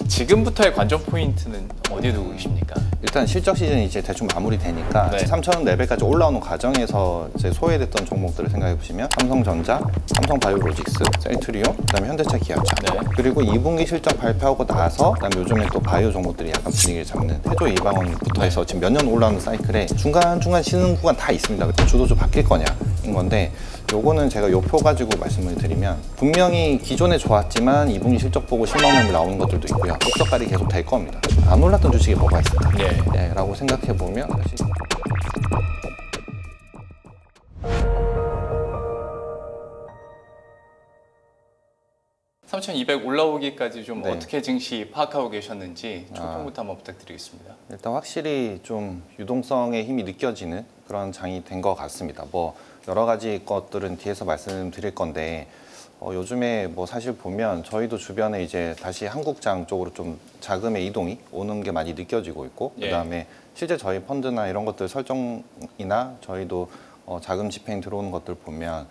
지금부터의 관전 포인트는 어디에 두고 계십니까? 일단 실적 시즌이 이제 대충 마무리되니까 네. 3,000원 레벨까지 올라오는 과정에서 이제 소외됐던 종목들을 생각해 보시면 삼성전자, 삼성바이오로직스, 셀트리온, 그다음에 현대차, 기아차. 네. 그리고 2분기 실적 발표하고 나서 그다음에 요즘에 또 바이오 종목들이 약간 분위기를 잡는 태조 이방원부터 해서 지금 몇 년 올라오는 사이클에 중간중간 쉬는 구간 다 있습니다. 주도주 바뀔 거냐인 건데 요거는 제가 요 표 가지고 말씀을 드리면 분명히 기존에 좋았지만 2분기 실적 보고 실망감이 나오는 것들도 있고요. 폭삭갈이 계속 될 겁니다. 안 올랐던 주식이 뭐가 있을까? 네. 라고 생각해 보면 사실 3,200 올라오기까지 좀 네. 어떻게 증시 파악하고 계셨는지 총평부터 한번 부탁드리겠습니다. 일단 확실히 좀 유동성의 힘이 느껴지는 그런 장이 된 것 같습니다. 뭐 여러 가지 것들은 뒤에서 말씀드릴 건데 요즘에 뭐 사실 보면 저희도 주변에 이제 다시 한국장 쪽으로 좀 자금의 이동이 오는 게 많이 느껴지고 있고 예. 그다음에 실제 저희 펀드나 이런 것들 설정이나 저희도 자금 집행 들어오는 것들 보면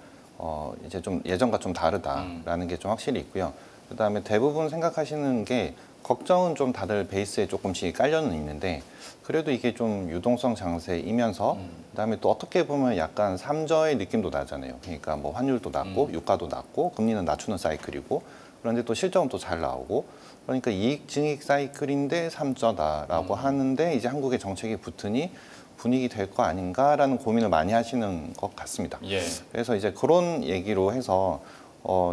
이제 좀 예전과 좀 다르다라는 게 좀 확실히 있고요. 그다음에 대부분 생각하시는 게 걱정은 좀 다들 베이스에 조금씩 깔려는 있는데 그래도 이게 좀 유동성 장세이면서 그다음에 또 어떻게 보면 약간 삼저의 느낌도 나잖아요. 그러니까 뭐 환율도 낮고 유가도 낮고 금리는 낮추는 사이클이고 그런데 또 실적은 또 잘 나오고 그러니까 이익 증익 사이클인데 삼저다라고 하는데 이제 한국의 정책이 붙으니 분위기 될 거 아닌가라는 고민을 많이 하시는 것 같습니다. 예. 그래서 이제 그런 얘기로 해서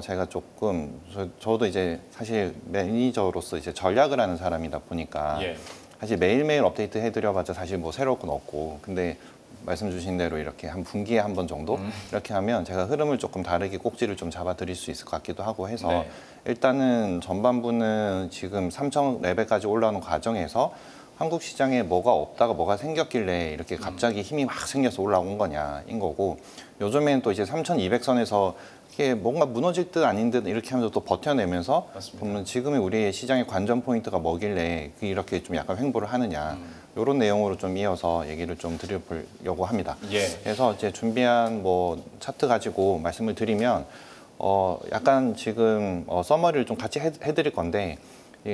제가 조금 저도 이제 사실 매니저로서 이제 전략을 하는 사람이다 보니까 예. 사실 매일매일 업데이트 해드려봤자 사실 뭐 새로울 건 없고 근데 말씀 주신 대로 이렇게 한 분기에 한 번 정도 이렇게 하면 제가 흐름을 조금 다르게 꼭지를 좀 잡아드릴 수 있을 것 같기도 하고 해서 네. 일단은 전반부는 지금 3,000 레벨까지 올라오는 과정에서 한국 시장에 뭐가 없다가 뭐가 생겼길래 이렇게 갑자기 힘이 막 생겨서 올라온 거냐인 거고 요즘에는 또 이제 3,200선에서 이게 뭔가 무너질 듯 아닌 듯 이렇게 하면서 또 버텨내면서 맞습니다. 보면 지금의 우리의 시장의 관전 포인트가 뭐길래 이렇게 좀 약간 횡보를 하느냐 이런 내용으로 좀 이어서 얘기를 좀 드려보려고 합니다. 예. 그래서 이제 준비한 뭐 차트 가지고 말씀을 드리면 약간 지금 서머리를 좀 같이 해드릴 건데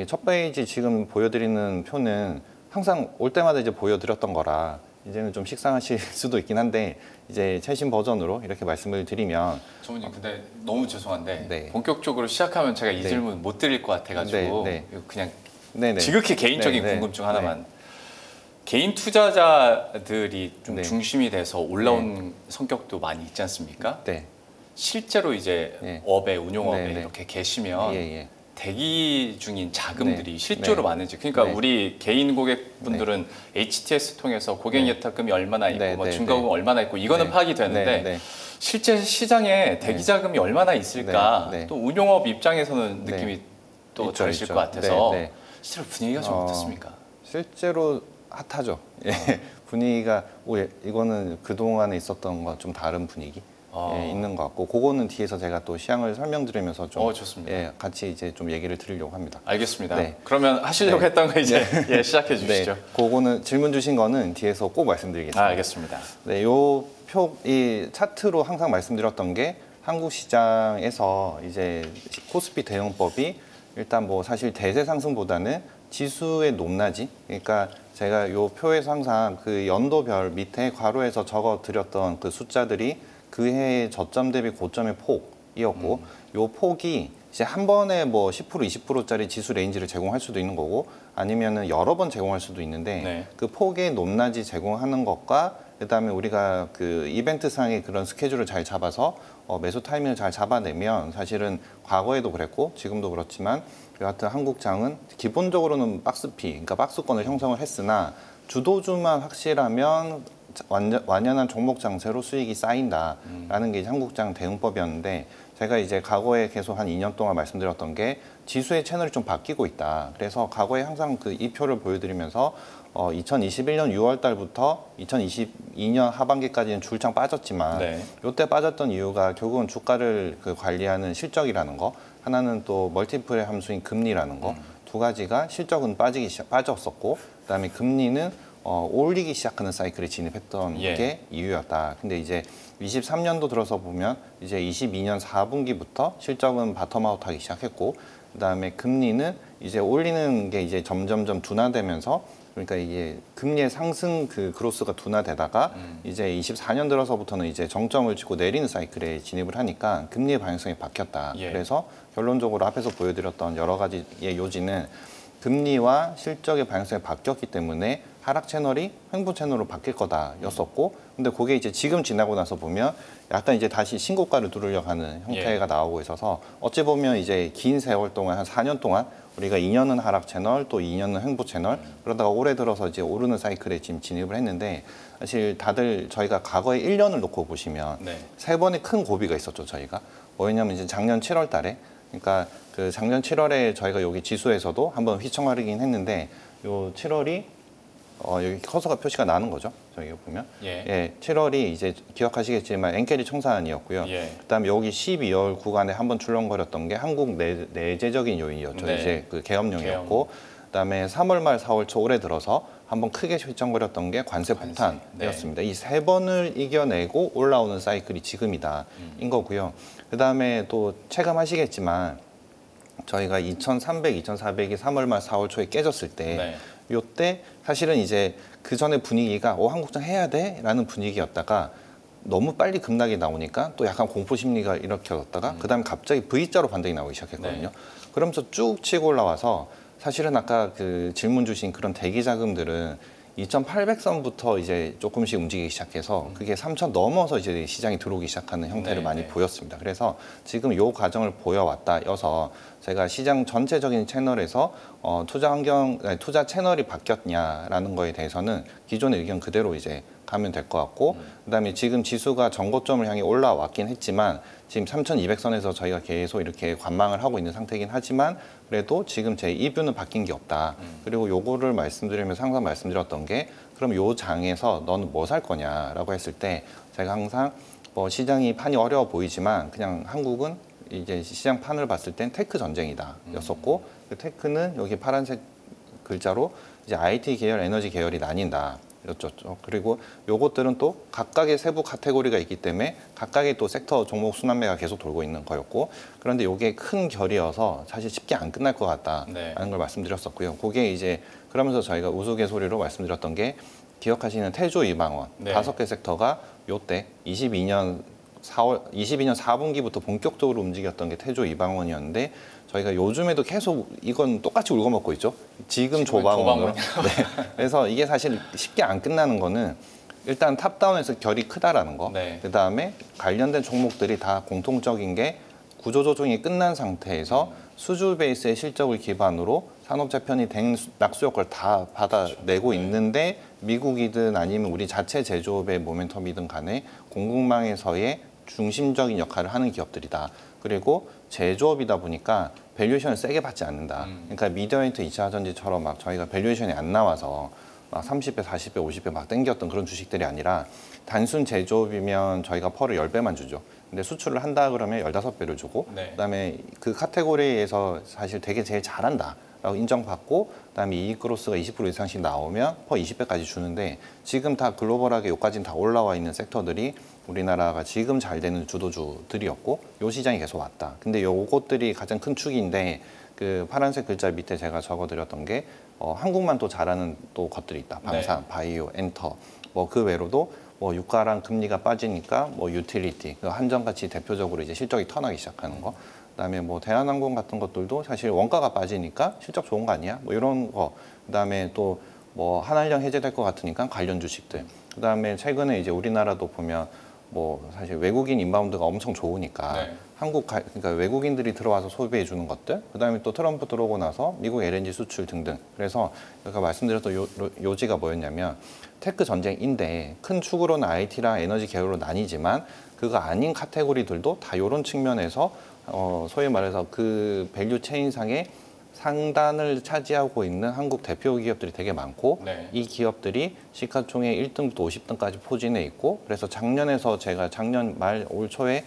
첫 페이지 지금 보여드리는 표는 항상 올 때마다 이제 보여드렸던 거라 이제는 좀 식상하실 수도 있긴 한데 이제 최신 버전으로 이렇게 말씀을 드리면 조원님 근데 너무 죄송한데 네. 본격적으로 시작하면 제가 이 네. 질문 못 드릴 것 같아가지고 네, 네. 이거 그냥 네네. 지극히 개인적인 네, 네. 궁금증 하나만. 개인 투자자들이 좀 네. 중심이 돼서 올라온 성격도 많이 있지 않습니까? 네. 실제로 이제 네. 업에 운용업에 네, 네. 이렇게 계시면 예. 대기 중인 자금들이 네. 실제로 네. 많은지 그러니까 네. 우리 개인 고객분들은 HTS 통해서 고객 네. 예탁금이 얼마나 있고 네, 뭐 네, 증가금 네. 얼마나 있고 이거는 네. 파악이 되는데 네, 네. 실제 시장에 대기 자금이 얼마나 있을까 네, 네. 또 운용업 입장에서는 네. 느낌이 또 있죠, 다르실 있죠. 것 같아서 네, 네. 실제로 분위기가 좀 어떻습니까? 실제로 핫하죠. 예. 분위기가 이거는 그동안에 있었던 것과 좀 다른 분위기 있는 것 같고 그거는 뒤에서 제가 또 시향을 설명드리면서 좀 좋습니다. 같이 이제 좀 얘기를 드리려고 합니다. 알겠습니다. 네. 그러면 하시려고 네. 했던 거 이제 시작해 주시죠. 네. 그거는 질문 주신 거는 뒤에서 꼭 말씀드리겠습니다. 알겠습니다. 네, 이 차트로 항상 말씀드렸던 게 한국 시장에서 이제 코스피 대응법이 일단 뭐 사실 대세 상승보다는 지수의 높낮이, 그러니까 제가 요 표에서 항상 그 연도별 밑에 괄호에서 적어 드렸던 그 숫자들이 그 해의 저점 대비 고점의 폭이었고 요 폭이 이제 한 번에 뭐 10% 20%짜리 지수 레인지를 제공할 수도 있는 거고 아니면은 여러 번 제공할 수도 있는데 네. 그 폭의 높낮이 제공하는 것과 그다음에 우리가 그 이벤트상의 그런 스케줄을 잘 잡아서 매수 타이밍을 잘 잡아내면 사실은 과거에도 그랬고 지금도 그렇지만 여하튼 한국장은 기본적으로는 박스피, 그러니까 박스권을 형성을 했으나 주도주만 확실하면 완연한 종목 장세로 수익이 쌓인다라는 게 이제 한국장 대응법이었는데 제가 이제 과거에 계속 한 2년 동안 말씀드렸던 게 지수의 채널이 좀 바뀌고 있다. 그래서 과거에 항상 그 이 표를 보여드리면서 2021년 6월 달부터 2022년 하반기까지는 줄창 빠졌지만 네. 이때 빠졌던 이유가 결국은 주가를 관리하는 실적이라는 거, 하나는 또 멀티플의 함수인 금리라는 거, 두 가지가 실적은 빠졌었고 그다음에 금리는 올리기 시작하는 사이클에 진입했던 게 이유였다. 근데 이제 23년도 들어서 보면 이제 22년 4분기부터 실적은 바텀아웃하기 시작했고 그다음에 금리는 이제 올리는 게 이제 점점점 둔화되면서 그러니까 이게 금리의 상승 그 그로스가 둔화되다가 이제 24년 들어서부터는 이제 정점을 찍고 내리는 사이클에 진입을 하니까 금리의 방향성이 바뀌었다. 예. 그래서 결론적으로 앞에서 보여드렸던 여러 가지의 요지는 금리와 실적의 방향성이 바뀌었기 때문에 하락 채널이 횡보 채널로 바뀔 거다였었고, 근데 그게 이제 지금 지나고 나서 보면 약간 이제 다시 신고가를 누르려고 하는 형태가 나오고 있어서 어찌 보면 이제 긴 세월 동안 한 4년 동안 우리가 2년은 하락 채널 또 2년은 횡보 채널 그러다가 올해 들어서 이제 오르는 사이클에 지금 진입을 했는데 사실 다들 저희가 과거에 1년을 놓고 보시면 네. 세 번의 큰 고비가 있었죠. 저희가 뭐였냐면 이제 작년 7월 달에 그러니까 그 작년 7월에 저희가 여기 지수에서도 한번 휘청하긴 했는데 요 7월이 여기 커서가 표시가 나는 거죠. 저기 보면 예. 7월이 이제 기억하시겠지만 엔캐리 청산이었고요. 예. 그다음에 여기 12월 구간에 한번 출렁거렸던 게 한국 내재적인 요인이었죠. 네. 이제 그 계엄령이었고, 그다음에 3월 말 4월 초 올해 들어서 한번 크게 휘청거렸던 게 관세 폭탄이었습니다. 이 세 번을 이겨내고 올라오는 사이클이 지금이다인 거고요. 그다음에 또 체감하시겠지만 저희가 2,300, 2,400이 3월 말 4월 초에 깨졌을 때 네. 요때 사실은 이제 그 전에 분위기가 한국장 해야 돼라는 분위기였다가 너무 빨리 급락이 나오니까 또 약간 공포 심리가 일으켜졌다가 그다음에 갑자기 V자로 반등이 나오기 시작했거든요. 네. 그러면서 쭉 치고 올라와서 사실은 아까 그 질문 주신 그런 대기 자금들은 2,800선부터 이제 조금씩 움직이기 시작해서 그게 3,000 넘어서 이제 시장이 들어오기 시작하는 형태를 네, 많이 네. 보였습니다. 그래서 지금 요 과정을 보여왔다여서 제가 시장 전체적인 채널에서 투자 채널이 바뀌었냐라는 거에 대해서는 기존의 의견 그대로 이제 가면 될 것 같고, 그다음에 지금 지수가 정고점을 향해 올라왔긴 했지만 지금 3,200선에서 저희가 계속 이렇게 관망을 하고 있는 상태이긴 하지만 그래도 지금 제 이뷰는 바뀐 게 없다. 그리고 요거를 말씀드리면서 항상 말씀드렸던 게 그럼 요 장에서 너는 뭐 살 거냐라고 했을 때 제가 항상 뭐 시장이 판이 어려워 보이지만 그냥 한국은 이제 시장 판을 봤을 땐 테크 전쟁이다였었고 그 테크는 여기 파란색 글자로 이제 IT 계열, 에너지 계열이 나뉜다. 였죠. 그리고 요것들은 또 각각의 세부 카테고리가 있기 때문에 각각의 또 섹터 종목 순환매가 계속 돌고 있는 거였고, 그런데 요게 큰 결이어서 사실 쉽게 안 끝날 것 같다라는 네. 걸 말씀드렸었고요. 그게 이제 그러면서 저희가 우스갯소리로 말씀드렸던 게 기억하시는 태조 이방원 네. 5개 섹터가 요때 22년 4분기부터 본격적으로 움직였던 게 태조 이방원이었는데 저희가 요즘에도 계속 이건 똑같이 울고먹고 있죠. 지금 조방원으로. 네. 그래서 이게 사실 쉽게 안 끝나는 거는 일단 탑다운에서 결이 크다라는 거. 네. 그다음에 관련된 종목들이 다 공통적인 게 구조조정이 끝난 상태에서 수주 베이스의 실적을 기반으로 산업 재편이 된 낙수 효과를 다 받아내고 있는데 미국이든 아니면 우리 자체 제조업의 모멘텀이든 간에 공급망에서의 중심적인 역할을 하는 기업들이다. 그리고 제조업이다 보니까 밸류에이션을 세게 받지 않는다. 그러니까 미디어인트 2차전지처럼 막 저희가 밸류에이션이 안 나와서 막 30배, 40배, 50배 막 땡겼던 그런 주식들이 아니라 단순 제조업이면 저희가 펄을 10배만 주죠. 근데 수출을 한다 그러면 15배를 주고 네. 그다음에 그 카테고리에서 사실 되게 제일 잘한다. 라고 인정받고 그다음에 이익 그로스가 20% 이상씩 나오면 퍼 20배까지 주는데 지금 다 글로벌하게 여기까지는 다 올라와 있는 섹터들이 우리나라가 지금 잘 되는 주도주들이었고 요 시장이 계속 왔다. 근데 요것들이 가장 큰 축인데 그 파란색 글자 밑에 제가 적어드렸던 게 한국만 또 잘하는 또 것들이 있다. 방산, 네. 바이오, 엔터 뭐 그 외로도 뭐 유가랑 금리가 빠지니까 뭐 유틸리티, 그 한전같이 대표적으로 이제 실적이 턴하기 시작하는 거. 그다음에 뭐 대한항공 같은 것들도 사실 원가가 빠지니까 실적 좋은 거 아니야? 뭐 이런 거. 그다음에 또 뭐 한한령 해제될 것 같으니까 관련 주식들. 그다음에 최근에 이제 우리나라도 보면 뭐 사실 외국인 인바운드가 엄청 좋으니까 네. 그러니까 외국인들이 들어와서 소비해 주는 것들. 그다음에 또 트럼프 들어오고 나서 미국 LNG 수출 등등. 그래서 제가 말씀드렸던 요지가 뭐였냐면 테크 전쟁인데 큰 축으로는 IT랑 에너지 계열로 나뉘지만 그거 아닌 카테고리들도 다 이런 측면에서 소위 말해서 그 밸류 체인상의 상단을 차지하고 있는 한국 대표 기업들이 되게 많고 네. 이 기업들이 시가총액 1등부터 50등까지 포진해 있고 그래서 제가 작년 말 올 초에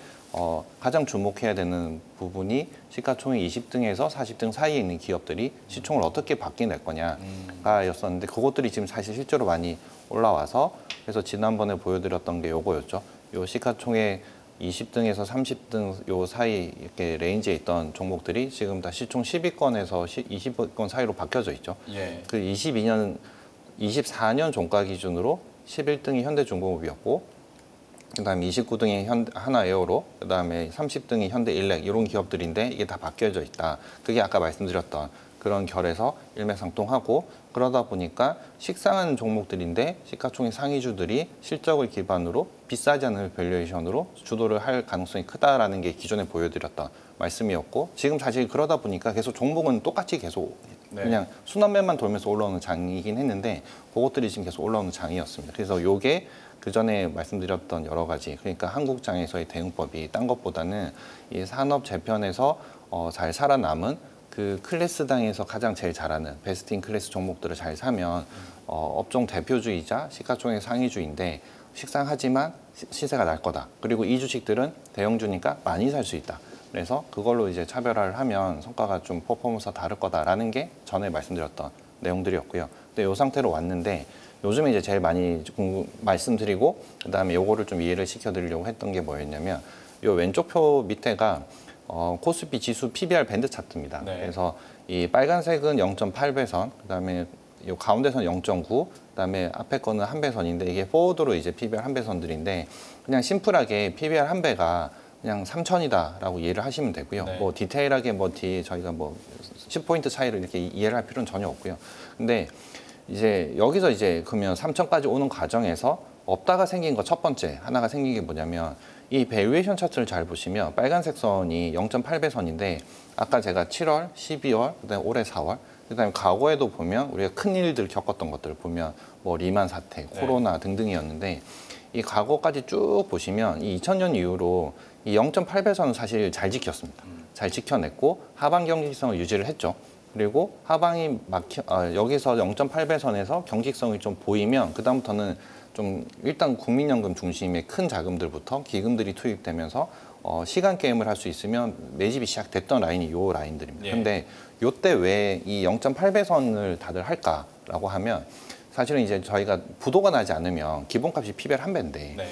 가장 주목해야 되는 부분이 시가총액 20등에서 40등 사이에 있는 기업들이 시총을 어떻게 바뀌낼 거냐가였었는데 그것들이 지금 사실 실제로 많이 올라와서 그래서 지난번에 보여드렸던 게 요거였죠. 요 시가총액 20등에서 30등 요 사이 이렇게 레인지에 있던 종목들이 지금 다 시총 10위권에서 20위권 사이로 바뀌어져 있죠. 예. 그 24년 종가 기준으로 11등이 현대중공업이었고, 그다음에 29등이 하나에어로, 그다음에 30등이 현대일렉 이런 기업들인데 이게 다 바뀌어져 있다. 그게 아까 말씀드렸던 그런 결에서 일맥상통하고, 그러다 보니까 식상한 종목들인데 시가총액 상위주들이 실적을 기반으로 비싸지 않은 밸류에이션으로 주도를 할 가능성이 크다라는 게 기존에 보여드렸던 말씀이었고, 지금 사실 그러다 보니까 계속 종목은 똑같이 계속 그냥 순환매만 돌면서 올라오는 장이긴 했는데 그것들이 지금 계속 올라오는 장이었습니다. 그래서 요게 그 전에 말씀드렸던 여러 가지, 그러니까 한국장에서의 대응법이 딴 것보다는 이 산업 재편에서 잘 살아남은 그 클래스당에서 가장 제일 잘하는 베스트인 클래스 종목들을 잘 사면 업종 대표주이자 시가총액 상위주인데 식상하지만 시세가 날 거다. 그리고 이 주식들은 대형주니까 많이 살 수 있다. 그래서 그걸로 이제 차별화를 하면 성과가 좀 퍼포먼스가 다를 거다라는 게 전에 말씀드렸던 내용들이었고요. 근데 이 상태로 왔는데 요즘에 이제 제일 많이 말씀드리고 그다음에 요거를 좀 이해를 시켜드리려고 했던 게 뭐였냐면 요 왼쪽 표 밑에가 코스피 지수 PBR 밴드 차트입니다. 네. 그래서 이 빨간색은 0.8배선, 그다음에 요 가운데선 0.9, 그다음에 앞에 거는 1배선인데 이게 포워드로 이제 PBR 1배선들인데 그냥 심플하게 PBR 1배가 그냥 3,000이다라고 이해를 하시면 되고요. 네. 뭐 디테일하게 뭐 뒤에 저희가 뭐 10포인트 차이를 이렇게 이해를 할 필요는 전혀 없고요. 근데 이제 여기서 이제 그러면 3,000까지 오는 과정에서 없다가 생긴 거 첫 번째 하나가 생긴 게 뭐냐면 이 밸류에이션 차트를 잘 보시면 빨간색 선이 0.8배 선인데 아까 제가 7월, 12월, 그다음에 올해 4월, 그다음에 과거에도 보면 우리가 큰 일들 겪었던 것들 보면 뭐 리만 사태, 코로나 등등이었는데 이 과거까지 쭉 보시면 이 2000년 이후로 이 0.8배 선은 사실 잘 지켰습니다. 잘 지켜냈고 하방 경직성을 유지를 했죠. 그리고 하방이 여기서 0.8배 선에서 경직성이 좀 보이면 그다음부터는 좀 일단 국민연금 중심의 큰 자금들부터 기금들이 투입되면서 시간 게임을 할 수 있으면 매집이 시작됐던 라인이 요 라인들입니다. 예. 근데 요때 왜 이 0.8배 선을 다들 할까라고 하면 사실은 이제 저희가 부도가 나지 않으면 기본값이 PBR 1배인데 네.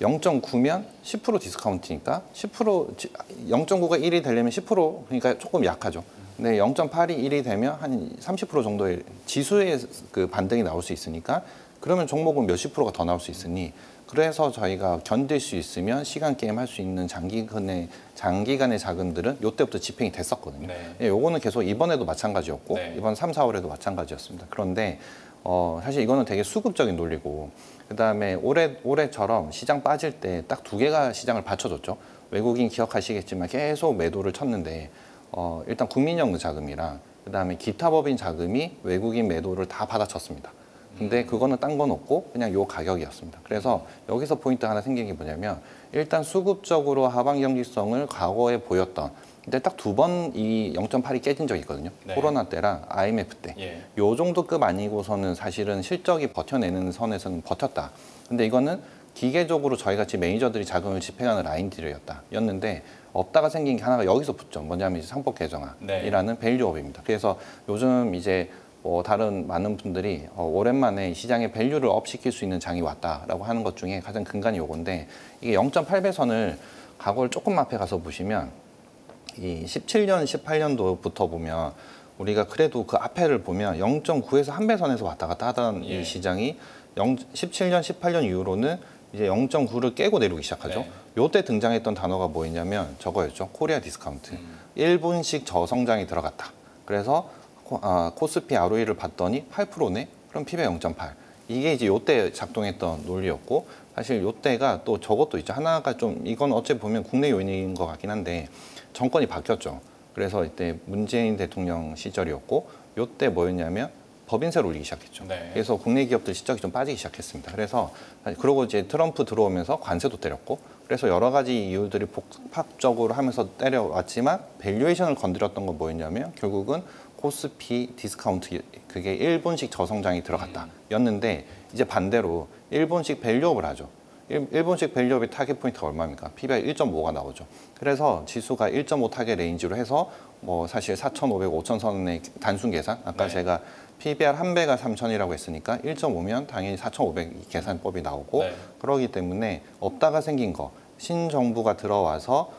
0.9면 10% 디스카운트니까 0.9가 1이 되려면 10% 그러니까 조금 약하죠. 근데 0.8이 1이 되면 한 30% 정도의 지수의 그 반등이 나올 수 있으니까 그러면 종목은 몇십 프로가 더 나올 수 있으니 그래서 저희가 견딜 수 있으면 시간 게임 할 수 있는 장기간의 자금들은 요때부터 집행이 됐었거든요. 네. 예, 요거는 계속 이번에도 마찬가지였고 네. 이번 3, 4월에도 마찬가지였습니다. 그런데 사실 이거는 되게 수급적인 논리고 그다음에 올해처럼 시장 빠질 때 딱 두 개가 시장을 받쳐줬죠. 외국인 기억하시겠지만 계속 매도를 쳤는데 일단 국민연금 자금이랑 그다음에 기타 법인 자금이 외국인 매도를 다 받아쳤습니다. 근데 그거는 딴 건 없고 그냥 요 가격이었습니다. 그래서 여기서 포인트 하나 생긴 게 뭐냐면 일단 수급적으로 하방 경직성을 과거에 보였던 근데 딱 두 번 이 0.8이 깨진 적이 있거든요. 네. 코로나 때랑 IMF 때. 예. 요 정도 급 아니고서는 사실은 실적이 버텨내는 선에서는 버텼다. 근데 이거는 기계적으로 저희 같이 매니저들이 자금을 집행하는 라인들이었는데 없다가 생긴 게 하나가 여기서 붙죠. 뭐냐면 이제 상법 개정안이라는 밸류업입니다. 그래서 요즘 이제 다른 많은 분들이 오랜만에 시장에 밸류를 업 시킬 수 있는 장이 왔다라고 하는 것 중에 가장 근간이 요건데 이게 0.8배 선을 과거를 조금 앞에 가서 보시면 이 17년, 18년도부터 보면 우리가 그래도 그 앞에를 보면 0.9에서 한 배 선에서 왔다 갔다 하던 이 시장이 17년, 18년 이후로는 이제 0.9를 깨고 내려오기 시작하죠. 네. 요때 등장했던 단어가 뭐였냐면 저거였죠. 코리아 디스카운트. 1분씩 저성장이 들어갔다. 그래서 코스피 ROE를 봤더니 8%네? 그럼 PB 0.8. 이게 이제 요때 작동했던 논리였고 사실 요때가 또 저것도 있죠. 하나가 좀 이건 어째 보면 국내 요인인 것 같긴 한데 정권이 바뀌었죠. 그래서 이때 문재인 대통령 시절이었고 요때 뭐였냐면 법인세를 올리기 시작했죠. 네. 그래서 국내 기업들 실적이 좀 빠지기 시작했습니다. 그래서 그러고 이제 트럼프 들어오면서 관세도 때렸고 그래서 여러 가지 이유들이 복합적으로 하면서 때려왔지만 밸류에이션을 건드렸던 건 뭐였냐면 결국은 코스피 디스카운트 그게 1분씩 저성장이 들어갔다 였는데 이제 반대로 1분씩 밸류업을 하죠. 1분씩 밸류업의 타겟 포인트가 얼마입니까? PBR 1.5가 나오죠. 그래서 지수가 1.5 타겟 레인지로 해서 뭐 사실 4,500, 5,000선의 단순 계산 아까 네. 제가 PBR 한 배가 3,000이라고 했으니까 1.5면 당연히 4,500 계산법이 나오고 네. 그러기 때문에 없다가 생긴 거 신정부가 들어와서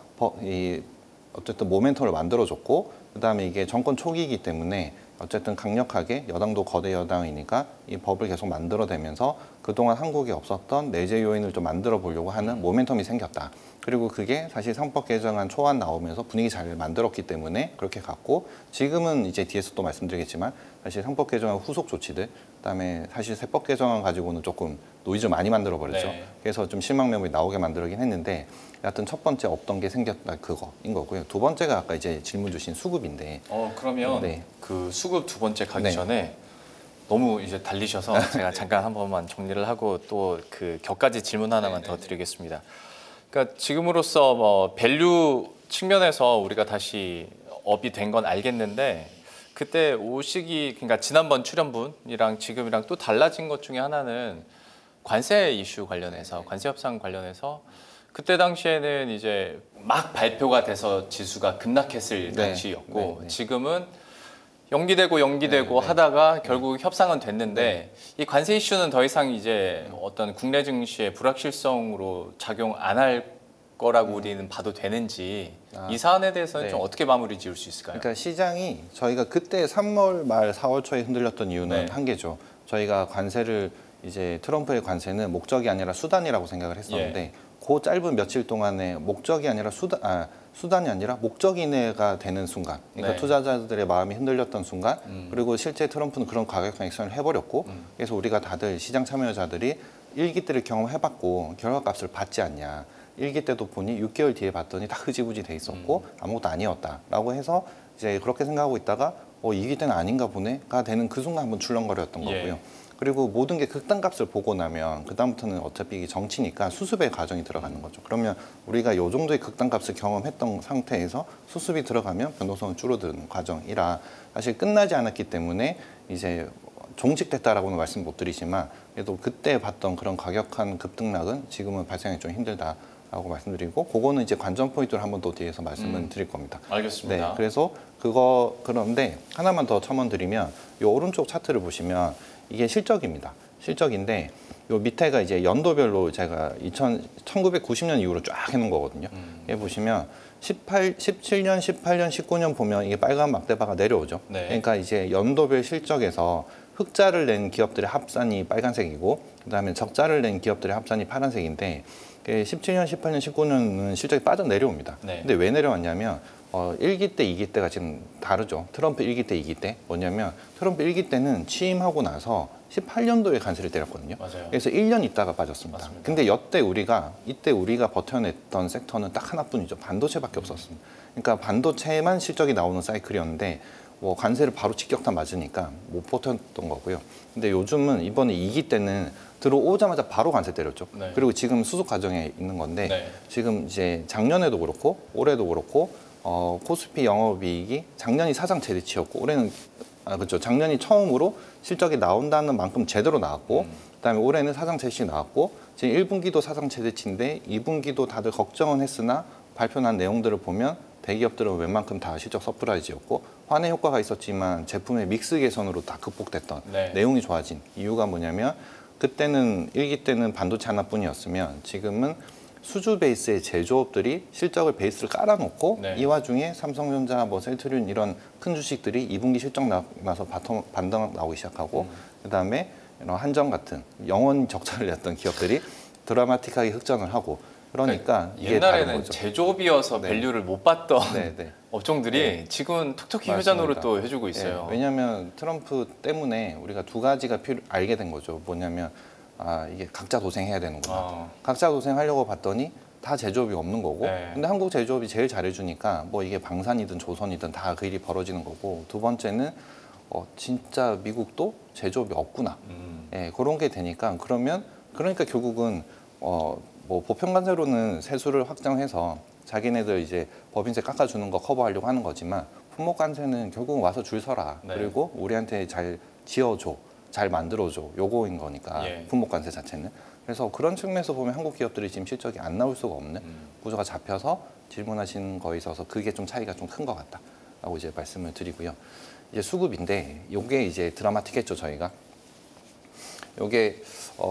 어쨌든 모멘텀을 만들어줬고 그다음에 이게 정권 초기이기 때문에 어쨌든 강력하게 여당도 거대 여당이니까 이 법을 계속 만들어내면서 그동안 한국에 없었던 내재 요인을 좀 만들어 보려고 하는 모멘텀이 생겼다. 그리고 그게 사실 상법 개정안 초안 나오면서 분위기 잘 만들었기 때문에 그렇게 갔고 지금은 이제 뒤에서 또 말씀드리겠지만 사실 상법 개정안 후속 조치들 그다음에 사실 세법 개정안 가지고는 조금 노이즈 많이 만들어 버렸죠. 네. 그래서 좀 실망 매물이 나오게 만들긴 했는데 여하튼 첫 번째 없던 게 생겼다 그거인 거고요. 두 번째가 아까 이제 질문 주신 수급인데 그러면 네. 그 수급 두 번째 가기 네. 전에 너무 이제 달리셔서 제가 잠깐 한 번만 정리를 하고 또 그 격가지 질문 하나만 더 드리겠습니다. 그러니까 지금으로서 뭐 밸류 측면에서 우리가 다시 업이 된 건 알겠는데 그때 오시기 그러니까 지난번 출연분이랑 지금이랑 또 달라진 것 중에 하나는 관세 이슈 관련해서 관세 협상 관련해서 그때 당시에는 이제 막 발표가 돼서 지수가 급락했을 네. 당시였고 네. 지금은 연기되고 네. 하다가 결국 협상은 됐는데 이 관세 이슈는 더 이상 이제 어떤 국내 증시의 불확실성으로 작용 안 할 거라고 우리는 봐도 되는지 이 사안에 대해서는 네. 좀 어떻게 마무리 지을 수 있을까요? 그러니까 시장이 저희가 그때 3월 말 4월 초에 흔들렸던 이유는 네. 한 개죠. 저희가 관세를 이제 트럼프의 관세는 목적이 아니라 수단이라고 생각을 했었는데 그 짧은 며칠 동안에 목적이 아니라 수단이 아니라 목적인해가 되는 순간 그러니까 네. 투자자들의 마음이 흔들렸던 순간 그리고 실제 트럼프는 그런 가격형 액션을 해버렸고 그래서 우리가 다들 시장 참여자들이 일기 때를 경험해봤고 결과값을 받지 않냐 일기 때도 보니 6개월 뒤에 봤더니 다 흐지부지 돼 있었고 아무것도 아니었다라고 해서 이제 그렇게 생각하고 있다가 2기 때는 아닌가 보네가 되는 그 순간 한번 출렁거렸던 거고요. 예. 그리고 모든 게 극단값을 보고 나면 그다음부터는 어차피 이게 정치니까 수습의 과정이 들어가는 거죠. 그러면 우리가 요 정도의 극단값을 경험했던 상태에서 수습이 들어가면 변동성은 줄어드는 과정이라 사실 끝나지 않았기 때문에 이제 종식됐다라고는 말씀 못 드리지만 그래도 그때 봤던 그런 과격한 급등락은 지금은 발생하기 좀 힘들다라고 말씀드리고 그거는 이제 관전 포인트를 한번 또 뒤에서 말씀을 드릴 겁니다. 알겠습니다. 네, 그래서 그런데 하나만 더 첨언드리면 이 오른쪽 차트를 보시면 이게 실적입니다. 실적인데 요 밑에가 이제 연도별로 제가 1990년 이후로 쫙 해놓은 거거든요. 여기 보시면 17년, 18년, 19년 보면 이게 빨간 막대바가 내려오죠. 네. 그러니까 이제 연도별 실적에서 흑자를 낸 기업들의 합산이 빨간색이고 그다음에 적자를 낸 기업들의 합산이 파란색인데 17년, 18년, 19년은 실적이 빠져 내려옵니다. 네. 근데 왜 내려왔냐면 1기 때, 2기 때가 지금 다르죠. 트럼프 1기 때, 2기 때. 뭐냐면 트럼프 1기 때는 취임하고 나서 18년도에 관세를 때렸거든요. 맞아요. 그래서 1년 있다가 빠졌습니다. 맞습니다. 근데 이때 우리가 버텨냈던 섹터는 딱 하나뿐이죠. 반도체밖에 없었습니다. 그러니까 반도체만 실적이 나오는 사이클이었는데 관세를 바로 직격탄 맞으니까 못 버텼던 거고요. 근데 요즘은 이번에 2기 때는 들어오자마자 바로 관세 때렸죠. 네. 그리고 지금 수습 과정에 있는 건데 네. 지금 이제 작년에도 그렇고 올해도 그렇고 코스피 영업이익이 작년이 사상 최대치였고 올해는 그렇죠. 작년이 처음으로 실적이 나온다는 만큼 제대로 나왔고 그다음에 올해는 사상 최대치 나왔고 지금 1분기도 사상 최대치인데 2분기도 다들 걱정은 했으나 발표난 내용들을 보면 대기업들은 웬만큼 다 실적 서프라이즈였고 환해 효과가 있었지만 제품의 믹스 개선으로 다 극복됐던 네. 내용이 좋아진 이유가 뭐냐면 그때는 1기 때는 반도체 하나뿐이었으면 지금은 수주 베이스의 제조업들이 실적을 베이스를 깔아놓고 네. 이 와중에 삼성전자, 셀트리온 이런 큰 주식들이 2분기 실적 나서 반등 나오기 시작하고 그다음에 이런 한정 같은 영원 적자를 냈던 기업들이 드라마틱하게 흑전을 하고 그러니까 이게 다른 옛날에는 거죠. 제조업이어서 네. 밸류를 못 봤던 네. 업종들이 네. 지금은 톡톡히 맞습니다. 효자 노릇도 해주고 있어요. 네, 왜냐하면 트럼프 때문에 우리가 두 가지가 알게 된 거죠. 뭐냐면 이게 각자 도생해야 되는구나. 각자 도생하려고 봤더니 다 제조업이 없는 거고 네. 근데 한국 제조업이 제일 잘해주니까 이게 방산이든 조선이든 다 그 일이 벌어지는 거고 두 번째는 진짜 미국도 제조업이 없구나. 그런 게 되니까 그러니까 결국은 보편관세로는 세수를 확정해서 자기네들 이제 법인세 깎아주는 거 커버하려고 하는 거지만 품목관세는 결국은 와서 줄 서라. 네. 그리고 우리한테 잘 지어줘. 잘 만들어줘. 요거인 거니까 예. 품목관세 자체는. 그래서 그런 측면에서 보면 한국 기업들이 지금 실적이 안 나올 수가 없는 구조가 잡혀서 질문하신 거에 있어서 그게 좀 차이가 좀 큰 것 같다라고 이제 말씀을 드리고요. 이제 수급인데 요게 이제 드라마틱했죠 저희가. 요게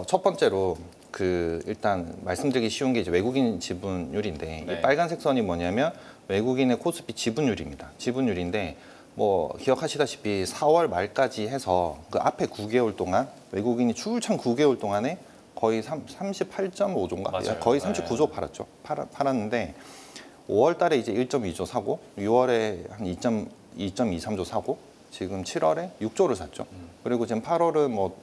첫 번째로 일단 말씀드리기 쉬운 게 이제 외국인 지분율인데 네. 이 빨간색 선이 뭐냐면 외국인의 코스피 지분율입니다. 지분율인데 뭐 기억하시다시피 4월 말까지 해서 그 앞에 9개월 동안 외국인이 출장 9개월 동안에 거의 38.5조인가? 맞아요. 거의 네. 39조 팔았죠. 팔았는데 5월 달에 이제 1.2조 사고 6월에 한 2.23조 사고 지금 7월에 6조를 샀죠. 그리고 지금 8월은 뭐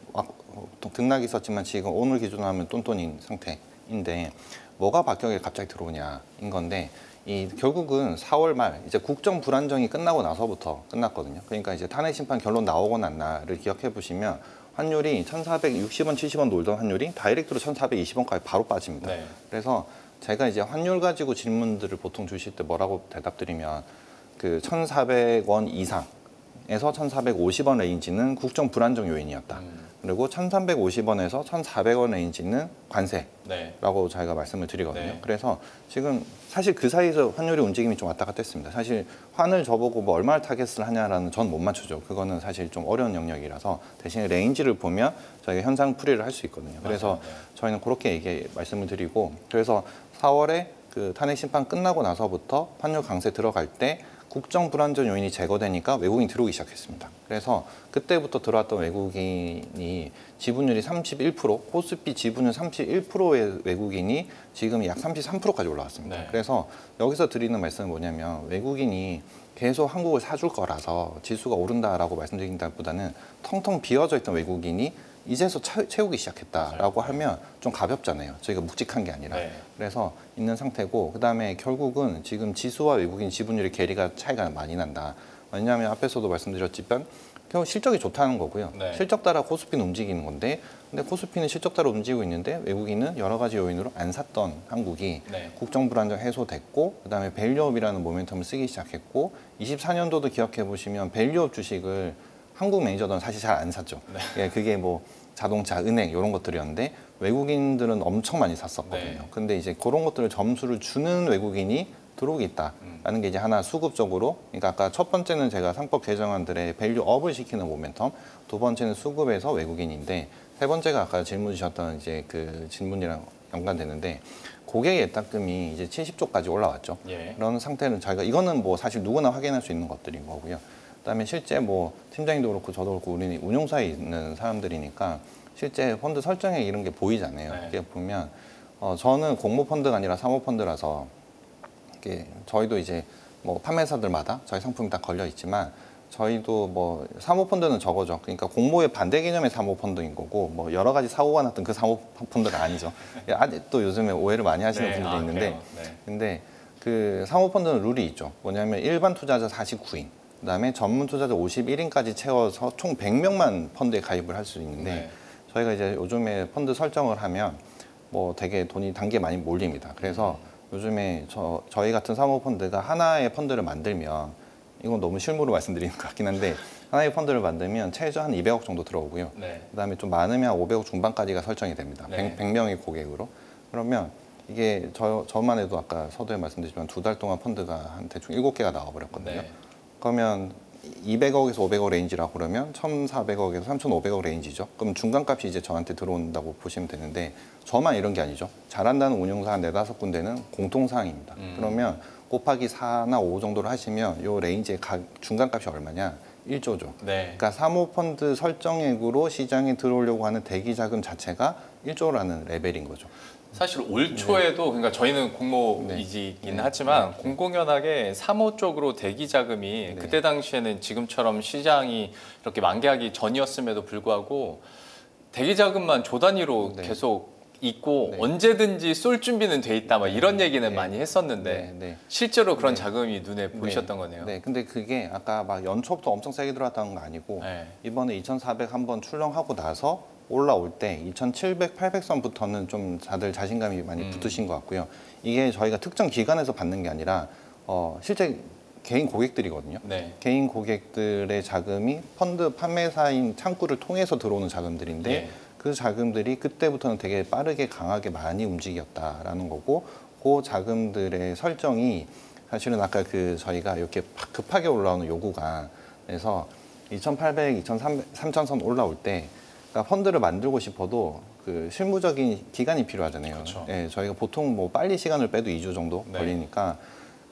등락이 있었지만 지금 오늘 기준으로 하면 똔똔인 상태인데 뭐가 바뀌어 갑자기 들어오냐인 건데 이 결국은 4월 말 이제 국정 불안정이 끝나고 나서부터 끝났거든요. 그러니까 이제 탄핵 심판 결론 나오고 난 날을 기억해 보시면 환율이 1,460원, 70원 놀던 환율이 다이렉트로 1,420원까지 바로 빠집니다. 네. 그래서 제가 이제 환율 가지고 질문들을 보통 주실 때 뭐라고 대답드리면 그 1,400원 이상에서 1,450원 레인지는 국정 불안정 요인이었다. 그리고 1,350원에서 1,400원 레인지는 관세라고 네. 저희가 말씀을 드리거든요. 네. 그래서 지금 사실 그 사이에서 환율의 움직임이 좀 왔다 갔다 했습니다. 사실 환을 저보고 뭐 얼마를 타겟을 하냐라는 전 못 맞추죠. 그거는 사실 좀 어려운 영역이라서 대신에 레인지를 보면 저희가 현상 풀이를 할 수 있거든요. 그래서 맞아요. 네. 저희는 그렇게 말씀을 드리고 그래서 4월에 그 탄핵 심판 끝나고 나서부터 환율 강세 들어갈 때 국정 불안정 요인이 제거되니까 외국인이 들어오기 시작했습니다. 그래서 그때부터 들어왔던 외국인이 지분율이 31%, 코스피 지분율 31%의 외국인이 지금 약 33%까지 올라왔습니다. 네. 그래서 여기서 드리는 말씀은 뭐냐면 외국인이 계속 한국을 사줄 거라서 지수가 오른다라고 말씀드린다보다는 텅텅 비어져 있던 외국인이 이제서 채우기 시작했다라고 하면 좀 가볍잖아요. 저희가 묵직한 게 아니라. 네. 그래서 있는 상태고 그다음에 결국은 지금 지수와 외국인 지분율의 괴리가 차이가 많이 난다. 왜냐하면 앞에서도 말씀드렸지만 결국 실적이 좋다는 거고요. 네. 실적 따라 코스피는 움직이는 건데 근데 코스피는 실적 따라 움직이고 있는데 외국인은 여러 가지 요인으로 안 샀던 한국이 네. 국정 불안정 해소됐고 그다음에 밸류업이라는 모멘텀을 쓰기 시작했고 24년도도 기억해 보시면 밸류업 주식을 한국 매니저들은 사실 잘 안 샀죠. 네. 예, 그게 뭐 자동차, 은행 이런 것들이었는데 외국인들은 엄청 많이 샀었거든요. 네. 근데 이제 그런 것들을 점수를 주는 외국인이 들어오고 있다라는 게 이제 하나 수급적으로, 그러니까 아까 첫 번째는 제가 상법 개정안들의 밸류업을 시키는 모멘텀, 두 번째는 수급에서 외국인인데 세 번째가 아까 질문 주셨던 이제 그 질문이랑 연관되는데 고객의 예탁금이 이제 70조까지 올라왔죠. 예. 그런 상태는 저희가 이거는 뭐 사실 누구나 확인할 수 있는 것들인 거고요. 그다음에 실제 뭐 팀장님도 그렇고 저도 그렇고 우리는 운용사에 있는 사람들이니까 실제 펀드 설정에 이런 게 보이잖아요. 네. 이게 보면 저는 공모 펀드가 아니라 사모 펀드라서 이게 저희도 이제 뭐 판매사들마다 저희 상품이 다 걸려 있지만 저희도 뭐 사모 펀드는 저거죠. 그러니까 공모의 반대 개념의 사모 펀드인 거고 뭐 여러 가지 사고가 났던 그 사모 펀드가 아니죠. 아직도 요즘에 오해를 많이 하시는 네. 분들이 있는데 그래요? 네. 근데 그 사모 펀드는 룰이 있죠. 뭐냐면 일반 투자자 49인 그다음에 전문 투자자 51인까지 채워서 총 100명만 펀드에 가입을 할 수 있는데 네. 저희가 이제 요즘에 펀드 설정을 하면 뭐 되게 돈이 단계 많이 몰립니다. 그래서 요즘에 저희 같은 사모펀드가 하나의 펀드를 만들면 이건 너무 실무로 말씀드리는 것 같긴 한데 하나의 펀드를 만들면 최저 한 200억 정도 들어오고요. 네. 그다음에 좀 많으면 500억 중반까지가 설정이 됩니다. 네. 100명의 고객으로. 그러면 이게 저만 해도 아까 서두에 말씀드렸지만 두 달 동안 펀드가 한 대충 7개가 나와버렸거든요. 네. 그러면 200억에서 500억 레인지라고 그러면 1,400억에서 3,500억 레인지죠. 그럼 중간값이 이제 저한테 들어온다고 보시면 되는데 저만 이런 게 아니죠. 잘한다는 운용사 한 4-5군데는 공통사항입니다. 그러면 곱하기 4나 5 정도를 하시면 이 레인지의 중간값이 얼마냐? 1조죠. 네. 그러니까 사모펀드 설정액으로 시장에 들어오려고 하는 대기 자금 자체가 1조라는 레벨인 거죠. 사실 올 초에도 그러니까 저희는 공모이지긴 하지만 공공연하게 사모 쪽으로 대기 자금이 그때 당시에는 지금처럼 시장이 이렇게 만개하기 전이었음에도 불구하고 대기 자금만 조 단위로 계속 있고 언제든지 쏠 준비는 돼 있다 막 이런 얘기는 많이 했었는데 실제로 그런 자금이 눈에 보이셨던 거네요. 네, 근데 그게 아까 막 연초부터 엄청 세게 들어왔다는 거 아니고 이번에 2,400 한번 출렁하고 나서 올라올 때 2,700, 800선부터는 좀 다들 자신감이 많이 붙으신 것 같고요. 이게 저희가 특정 기관에서 받는 게 아니라 실제 개인 고객들이거든요. 네. 개인 고객들의 자금이 펀드 판매사인 창구를 통해서 들어오는 자금들인데 네. 그 자금들이 그때부터는 되게 빠르게 강하게 많이 움직였다라는 거고 그 자금들의 설정이 사실은 아까 그 저희가 이렇게 급하게 올라오는 요구가 그래서 2,800, 2,300, 3,000선 올라올 때 그러니까 펀드를 만들고 싶어도 그 실무적인 기간이 필요하잖아요. 그렇죠. 예, 저희가 보통 뭐 빨리 시간을 빼도 2주 정도 네. 걸리니까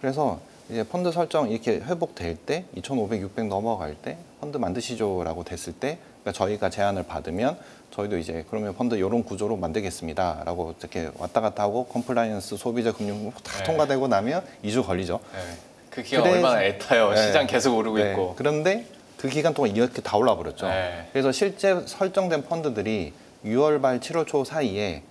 그래서 이제 펀드 설정 이렇게 회복될 때 2,500, 600 넘어갈 때 펀드 만드시죠라고 됐을 때 그러니까 저희가 제안을 받으면 저희도 이제 그러면 펀드 이런 구조로 만들겠습니다라고 이렇게 왔다 갔다 하고 컴플라이언스 소비자 금융 다 네. 통과되고 나면 2주 걸리죠. 네. 그 기간 그래서- 얼마나 애타요. 네. 시장 계속 오르고 네. 있고. 그런데 그 기간 동안 이렇게 다 올라 버렸죠. 네. 그래서 실제 설정된 펀드들이 6월 말 7월 초 사이에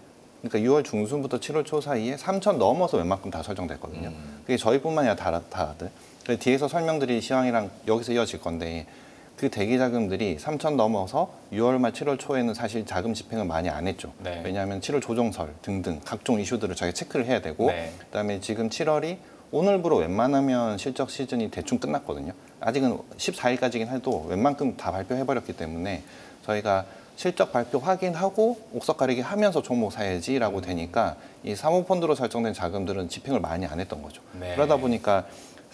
그러니까 6월 중순부터 7월 초 사이에 3천 넘어서 웬만큼 다 설정됐거든요. 그게 저희뿐만이 아니라 다들. 그래서 뒤에서 설명드릴 시황이랑 여기서 이어질 건데 그 대기 자금들이 3천 넘어서 6월 말 7월 초에는 사실 자금 집행을 많이 안 했죠. 네. 왜냐하면 7월 조정설 등등 각종 이슈들을 저희가 체크를 해야 되고 네. 그다음에 지금 7월이 오늘부로 웬만하면 실적 시즌이 대충 끝났거든요. 아직은 14일까지긴 해도 웬만큼 다 발표해버렸기 때문에 저희가 실적 발표 확인하고 옥석 가리기 하면서 종목 사야지라고 되니까 이 사모펀드로 설정된 자금들은 집행을 많이 안 했던 거죠. 네. 그러다 보니까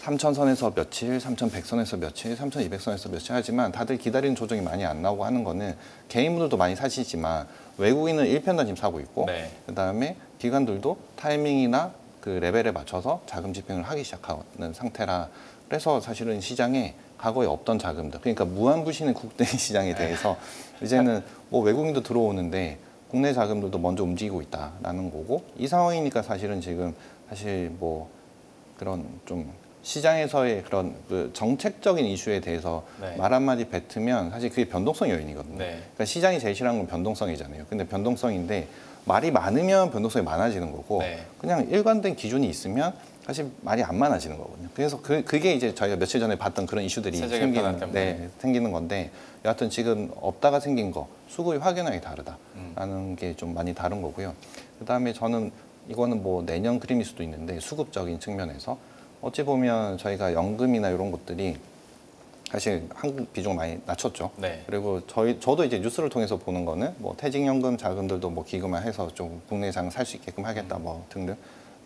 3,000선에서 며칠, 3,100선에서 며칠, 3,200선에서 며칠 하지만 다들 기다리는 조정이 많이 안 나오고 하는 거는 개인분들도 많이 사시지만 외국인은 일편단 지금 사고 있고 네. 그다음에 기관들도 타이밍이나 그 레벨에 맞춰서 자금 집행을 하기 시작하는 상태라 그래서 사실은 시장에 과거에 없던 자금들 그러니까 무한부신의 국내 시장에 대해서 이제는 뭐 외국인도 들어오는데 국내 자금들도 먼저 움직이고 있다라는 거고 이 상황이니까 사실은 지금 사실 뭐 그런 좀 시장에서의 그런 그 정책적인 이슈에 대해서 네. 말 한마디 뱉으면 사실 그게 변동성 요인이거든요. 네. 그러니까 시장이 제일 싫어하는 건 변동성이잖아요. 근데 변동성인데 말이 많으면 변동성이 많아지는 거고 네. 그냥 일관된 기준이 있으면 사실 말이 안 많아지는 거거든요. 그래서 그게 이제 저희가 며칠 전에 봤던 그런 이슈들이 세제 개편안 때문에. 생기는 건데 여하튼 지금 없다가 생긴 거 수급이 확연하게 다르다라는 게 좀 많이 다른 거고요. 그다음에 저는 이거는 뭐 내년 그림일 수도 있는데 수급적인 측면에서 어찌 보면 저희가 연금이나 이런 것들이 사실 한국 비중 많이 낮췄죠. 네. 그리고 저도 이제 뉴스를 통해서 보는 거는 뭐 퇴직연금 자금들도 뭐 기금화해서 좀 국내장 살 수 있게끔 하겠다 뭐 등등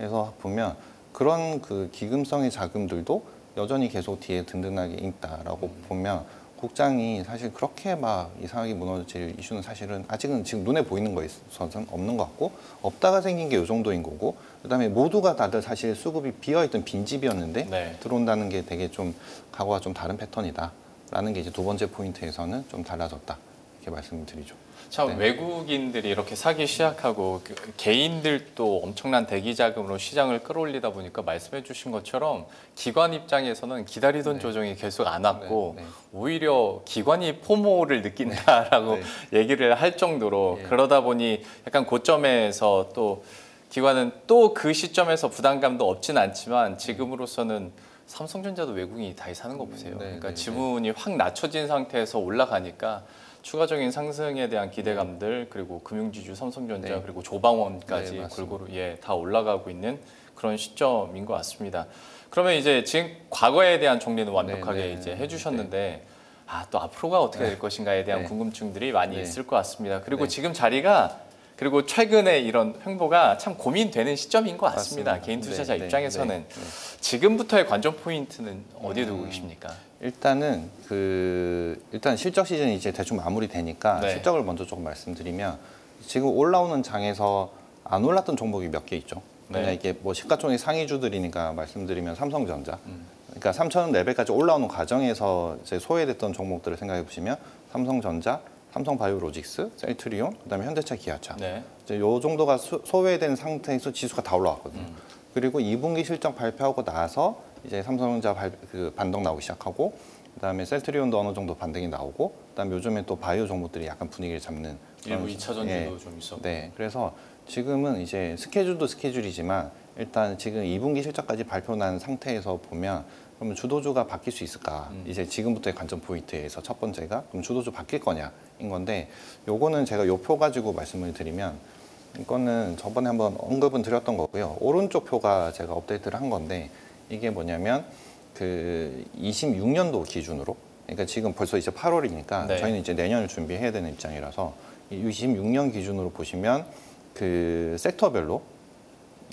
해서 보면 그런 그 기금성의 자금들도 여전히 계속 뒤에 든든하게 있다라고 보면 국장이 사실 그렇게 막 이상하게 무너질 이슈는 사실은 아직은 지금 눈에 보이는 거에 있어서는 없는 것 같고 없다가 생긴 게 이 정도인 거고 그다음에 모두가 다들 사실 수급이 비어있던 빈집이었는데 네. 들어온다는 게 되게 좀 과거와 좀 다른 패턴이다라는 게 이제 두 번째 포인트에서는 좀 달라졌다 이렇게 말씀을 드리죠. 참 네. 외국인들이 이렇게 사기 시작하고 개인들도 엄청난 대기 자금으로 시장을 끌어올리다 보니까 말씀해 주신 것처럼 기관 입장에서는 기다리던 네. 조정이 계속 안 왔고 네, 네. 오히려 기관이 포모를 느낀다라고 네. 얘기를 할 정도로 예. 그러다 보니 약간 고점에서 또 기관은 또 그 시점에서 부담감도 없진 않지만 지금으로서는 삼성전자도 외국인이 다시 사는 거 보세요. 네, 그러니까 네, 지분이 확 낮춰진 상태에서 올라가니까 추가적인 상승에 대한 기대감들 그리고 금융지주 삼성전자 네. 그리고 조방원까지 네, 맞습니다. 골고루 다 올라가고 있는 그런 시점인 것 같습니다. 그러면 이제 지금 과거에 대한 정리는 완벽하게 네, 네, 이제 해주셨는데 또 앞으로가 어떻게 될 것인가에 대한 네. 궁금증들이 많이 네. 있을 것 같습니다. 그리고 네. 지금 자리가 그리고 최근에 이런 횡보가 참 고민되는 시점인 것 같습니다. 맞습니다. 개인 투자자 네, 입장에서는 네, 네. 지금부터의 관전 포인트는 어디에 두고 계십니까? 일단은 일단 실적 시즌이 이제 대충 마무리되니까 네. 실적을 먼저 조금 말씀드리면 지금 올라오는 장에서 안 올랐던 종목이 몇 개 있죠. 그냥 네. 이게 뭐 시가총액 상위주들이니까 말씀드리면 삼성전자. 그러니까 3,000원 레벨까지 올라오는 과정에서 이제 소외됐던 종목들을 생각해 보시면 삼성전자, 삼성바이오로직스, 셀트리온, 그다음에 현대차, 기아차. 네. 이제 요 정도가 소외된 상태에서 지수가 다 올라왔거든요. 그리고 2분기 실적 발표하고 나서 이제 삼성전자 반등 나오기 시작하고 그다음에 셀트리온도 어느 정도 반등이 나오고 그다음에 요즘에 또 바이오 종목들이 약간 분위기를 잡는 일부 그런 2차 전지도 좀 있었고. 네, 그래서 지금은 이제 스케줄도 스케줄이지만 일단 지금 2분기 실적까지 발표 난 상태에서 보면 그러면 주도주가 바뀔 수 있을까? 이제 지금부터의 관전 포인트에서 첫 번째가 그럼 주도주 바뀔 거냐인 건데 요거는 제가 요 표 가지고 말씀을 드리면 이거는 저번에 한번 언급은 드렸던 거고요. 오른쪽 표가 제가 업데이트를 한 건데 이게 뭐냐면 그 26년도 기준으로 그러니까 지금 벌써 이제 8월이니까 네. 저희는 이제 내년을 준비해야 되는 입장이라서 이 26년 기준으로 보시면 그 섹터별로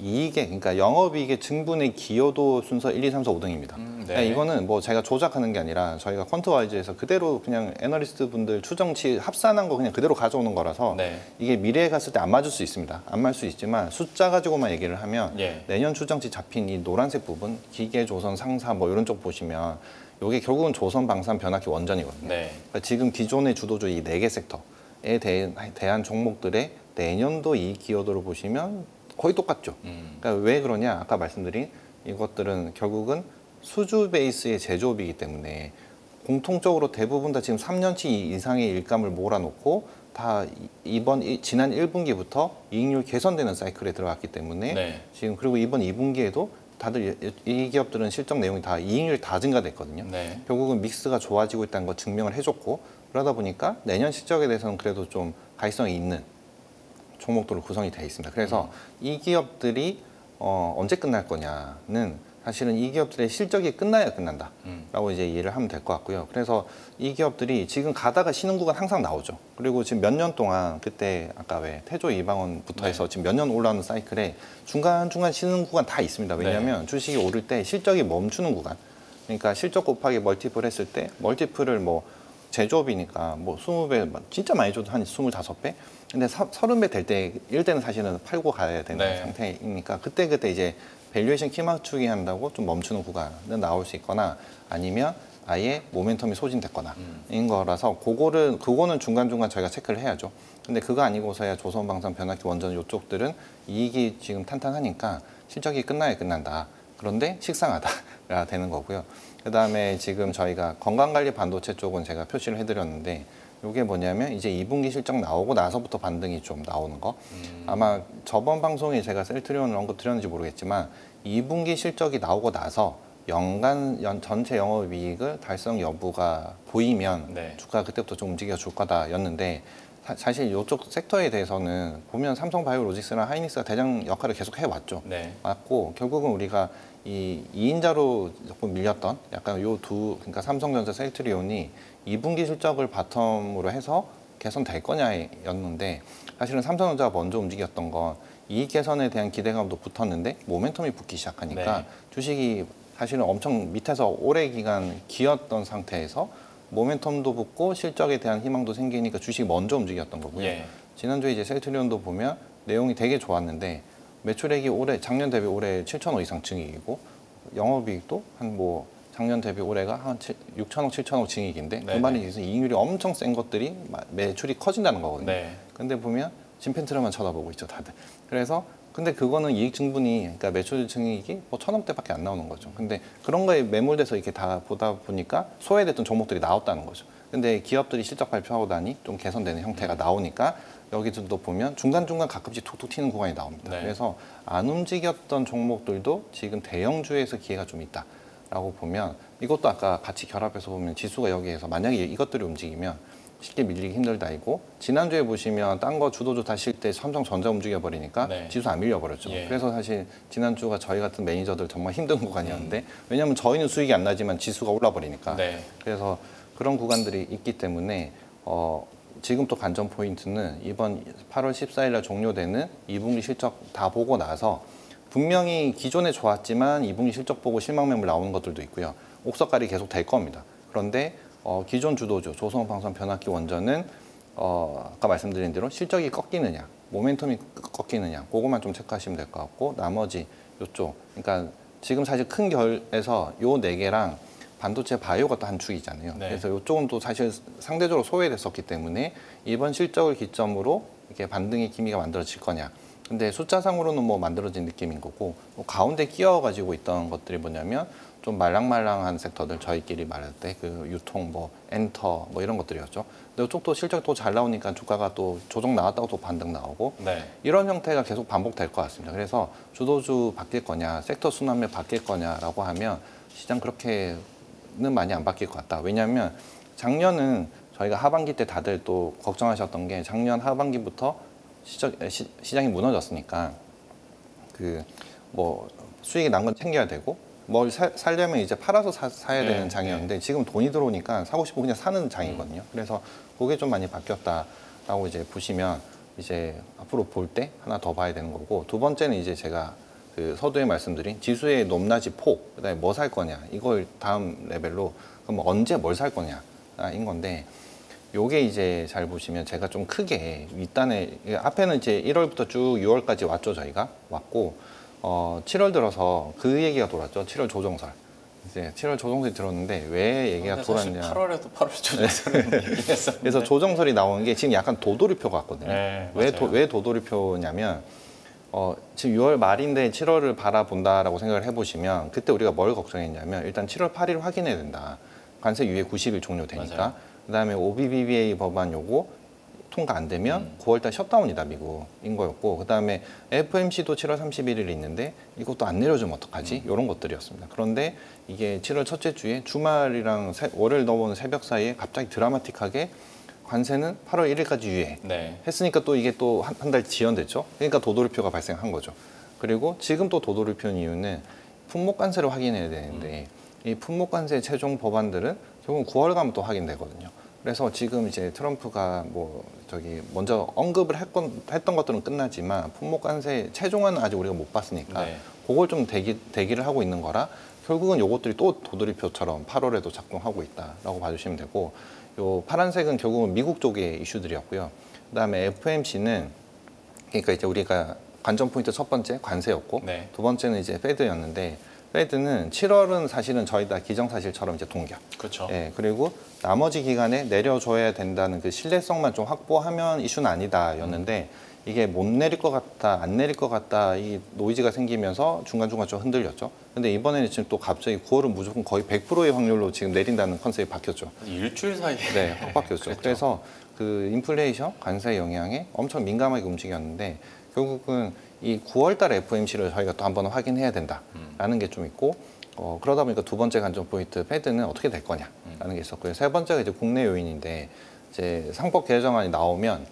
이익에 그러니까 영업이익의 증분의 기여도 순서 1, 2, 3, 4, 5등입니다. 네. 이거는 뭐 제가 조작하는 게 아니라 저희가 퀀트와이즈에서 그대로 그냥 애널리스트 분들 추정치 합산한 거 그냥 그대로 가져오는 거라서 네. 이게 미래에 갔을 때 안 맞을 수 있습니다. 안 맞을 수 있지만 숫자 가지고만 얘기를 하면 예. 내년 추정치 잡힌 이 노란색 부분 기계, 조선, 상사 뭐 이런 쪽 보시면 이게 결국은 조선, 방산, 변압기 원전이거든요. 네. 그러니까 지금 기존의 주도주 이 4개 섹터에 대한 종목들의 내년도 이익 기여도를 보시면 거의 똑같죠. 그러니까 왜 그러냐? 아까 말씀드린 이것들은 결국은 수주 베이스의 제조업이기 때문에 공통적으로 대부분 다 지금 3년치 이상의 일감을 몰아놓고 다 지난 1분기부터 이익률 개선되는 사이클에 들어갔기 때문에 네. 지금 그리고 이번 2분기에도 다들 이 기업들은 실적 내용이 다 이익률이 다 증가됐거든요. 네. 결국은 믹스가 좋아지고 있다는 거 증명을 해줬고 그러다 보니까 내년 실적에 대해서는 그래도 좀 가시성이 있는 종목들로 구성이 되어 있습니다. 그래서 이 기업들이 언제 끝날 거냐는 사실은 이 기업들의 실적이 끝나야 끝난다라고 이제 이해를 하면 될 것 같고요. 그래서 이 기업들이 지금 가다가 쉬는 구간 항상 나오죠. 그리고 지금 몇 년 동안 그때 아까 왜 태조 이방원부터 해서 지금 몇 년 올라오는 사이클에 중간중간 쉬는 구간 다 있습니다. 왜냐하면 주식이 오를 때 실적이 멈추는 구간. 그러니까 실적 곱하기 멀티플 했을 때 멀티플을 뭐 제조업이니까 뭐 20배 진짜 많이 줘도 한 25배? 근데 30배 될 때 이럴 때는 사실은 팔고 가야 되는 네. 상태이니까 그때 이제 밸류에이션 키 맞추기 한다고 좀 멈추는 구간은 나올 수 있거나 아니면 아예 모멘텀이 소진됐거나 인 거라서 그거는 중간중간 저희가 체크를 해야죠. 근데 그거 아니고서야 조선방산, 변압기, 원전 이쪽들은 이익이 지금 탄탄하니까 실적이 끝나야 끝난다. 그런데 식상하다가 되는 거고요. 그다음에 지금 저희가 건강관리 반도체 쪽은 제가 표시를 해드렸는데 이게 뭐냐면 이제 2분기 실적 나오고 나서부터 반등이 좀 나오는 거. 아마 저번 방송에 제가 셀트리온을 언급드렸는지 모르겠지만 2분기 실적이 나오고 나서 전체 영업이익을 달성 여부가 보이면 네. 주가가 그때부터 좀 움직여 줄 거다였는데 사실 이쪽 섹터에 대해서는 보면 삼성바이오로직스나 하이닉스가 대장 역할을 계속 해왔죠. 네. 맞고 결국은 우리가 이 2인자로 조금 밀렸던 약간 그러니까 삼성전자, 셀트리온이 2분기 실적을 바텀으로 해서 개선될 거냐였는데 사실은 삼성전자가 먼저 움직였던 건 이익 개선에 대한 기대감도 붙었는데 모멘텀이 붙기 시작하니까 네. 주식이 사실은 엄청 밑에서 오래 기간 기었던 상태에서 모멘텀도 붙고 실적에 대한 희망도 생기니까 주식이 먼저 움직였던 거고요. 예. 지난주에 이제 셀트리온도 보면 내용이 되게 좋았는데 매출액이 작년 대비 올해 7천억 이상 증이익이고 영업이익도 한 뭐 작년 대비 올해가 한 6천억, 7천억 증이익인데 그 네네. 말은 이제 이익률이 엄청 센 것들이 매출이 커진다는 거거든요. 네. 근데 보면 진펜트로만 쳐다보고 있죠, 다들. 그래서 근데 그거는 이익 증분이 그러니까 매출 증이익이 뭐 1,000억대밖에 안 나오는 거죠. 근데 그런 거에 매몰돼서 이렇게 다 보다 보니까 소외됐던 종목들이 나왔다는 거죠. 근데 기업들이 실적 발표하고 나니 좀 개선되는 형태가 나오니까 여기서도 보면 중간중간 가끔씩 툭툭 튀는 구간이 나옵니다. 네. 그래서 안 움직였던 종목들도 지금 대형주에서 기회가 좀 있다라고 보면 이것도 아까 같이 결합해서 보면 지수가 여기에서 만약에 이것들이 움직이면 쉽게 밀리기 힘들다이고 지난주에 보시면 딴 거 주도주 다 쉴 때 삼성전자 움직여 버리니까 네. 지수 안 밀려 버렸죠. 예. 그래서 사실 지난주가 저희 같은 매니저들 정말 힘든 구간이었는데 왜냐하면 저희는 수익이 안 나지만 지수가 올라 버리니까 네. 그래서 그런 구간들이 있기 때문에 지금 또 관전 포인트는 이번 8월 14일 날 종료되는 2분기 실적 다 보고 나서 분명히 기존에 좋았지만 2분기 실적 보고 실망 매물 나오는 것들도 있고요. 옥석갈이 계속 될 겁니다. 그런데 기존 주도주 조선, 방산, 변압기, 원전은 아까 말씀드린 대로 실적이 꺾이느냐, 모멘텀이 꺾이느냐, 그것만 좀 체크하시면 될 것 같고 나머지 이쪽, 그러니까 지금 사실 큰 결에서 요 네 개랑 반도체 바이오가 또 한 축이잖아요. 네. 그래서 이쪽은 또 사실 상대적으로 소외됐었기 때문에 이번 실적을 기점으로 이렇게 반등의 기미가 만들어질 거냐. 근데 숫자상으로는 뭐 만들어진 느낌인 거고 가운데 끼어가지고 있던 것들이 뭐냐면 좀 말랑말랑한 섹터들 저희끼리 말할 때 그 유통 뭐 엔터 뭐 이런 것들이었죠. 근데 이쪽도 실적 또 잘 나오니까 주가가 또 조정 나왔다고 또 반등 나오고 네. 이런 형태가 계속 반복될 것 같습니다. 그래서 주도주 바뀔 거냐, 섹터 순환매 바뀔 거냐라고 하면 시장 그렇게는 많이 안 바뀔 것 같다. 왜냐하면 작년은 저희가 하반기 때 다들 또 걱정하셨던 게 작년 하반기부터 시장이 무너졌으니까 그 뭐 수익이 난 건 챙겨야 되고 뭘 살려면 이제 팔아서 사야 네, 되는 장이었는데 지금 돈이 들어오니까 사고 싶고 그냥 사는 장이거든요. 그래서 그게 좀 많이 바뀌었다라고 이제 보시면 이제 앞으로 볼 때 하나 더 봐야 되는 거고 두 번째는 이제 제가 그 서두에 말씀드린 지수의 높낮이 폭, 그다음에 뭐 살 거냐 이걸 다음 레벨로 그럼 언제 뭘 살 거냐인 건데 요게 이제 잘 보시면 제가 좀 크게 윗단에 앞에는 이제 1월부터 쭉 6월까지 왔죠 저희가 왔고 7월 들어서 그 얘기가 돌았죠 7월 조정설 이제 7월 조정설이 들었는데 왜 얘기가 돌았냐 8월에도 8월 조정설은 얘기했었는데 그래서 조정설이 나온 게 지금 약간 도돌이표 같거든요. 네, 왜 도돌이표냐면 지금 6월 말인데 7월을 바라본다라고 생각을 해보시면 그때 우리가 뭘 걱정했냐면 일단 7월 8일 확인해야 된다. 관세 유예 90일 종료되니까. 맞아요. 그다음에 OBBBA 법안 요거 통과 안 되면 9월달 셧다운이다 미국인 거였고 그다음에 FMC도 7월 31일 있는데 이것도 안 내려주면 어떡하지? 이런 것들이었습니다. 그런데 이게 7월 첫째 주에 주말이랑 월요일 넘어오는 새벽 사이에 갑자기 드라마틱하게 관세는 8월 1일까지 유예 네. 했으니까 또 이게 또 한 달 지연됐죠. 그러니까 도돌이표가 발생한 거죠. 그리고 지금 또 도돌이표인 이유는 품목관세를 확인해야 되는데 이 품목관세 최종 법안들은 결국은 9월 가면 또 확인되거든요. 그래서 지금 이제 트럼프가 뭐 저기 먼저 언급을 했던 것들은 끝나지만 품목관세 최종안은 아직 우리가 못 봤으니까 네. 그걸 좀 대기를 하고 있는 거라 결국은 요것들이 또 도돌이표처럼 8월에도 작동하고 있다라고 봐주시면 되고 요 파란색은 결국은 미국 쪽의 이슈들이었고요. 그다음에 FMC는 그러니까 이제 우리가 관전 포인트 첫 번째 관세였고 네. 두 번째는 이제 페드였는데 페드는 7월은 사실은 저희 다 기정사실처럼 이제 동결. 그렇죠. 예, 그리고 나머지 기간에 내려줘야 된다는 그 신뢰성만 좀 확보하면 이슈는 아니다였는데 이게 못 내릴 것 같다, 안 내릴 것 같다 이 노이즈가 생기면서 중간중간 좀 흔들렸죠. 근데 이번에는 지금 또 갑자기 9월은 무조건 거의 100%의 확률로 지금 내린다는 컨셉이 바뀌었죠. 일주일 사이에 네, 확 바뀌었죠. 그랬죠. 그래서 그 인플레이션, 관세 영향에 엄청 민감하게 움직였는데 결국은 이 9월 달 FMC를 저희가 또 한번 확인해야 된다라는 게 좀 있고 그러다 보니까 두 번째 관전 포인트 패드는 어떻게 될 거냐라는 게 있었고요. 세 번째가 이제 국내 요인인데 이제 상법 개정안이 나오면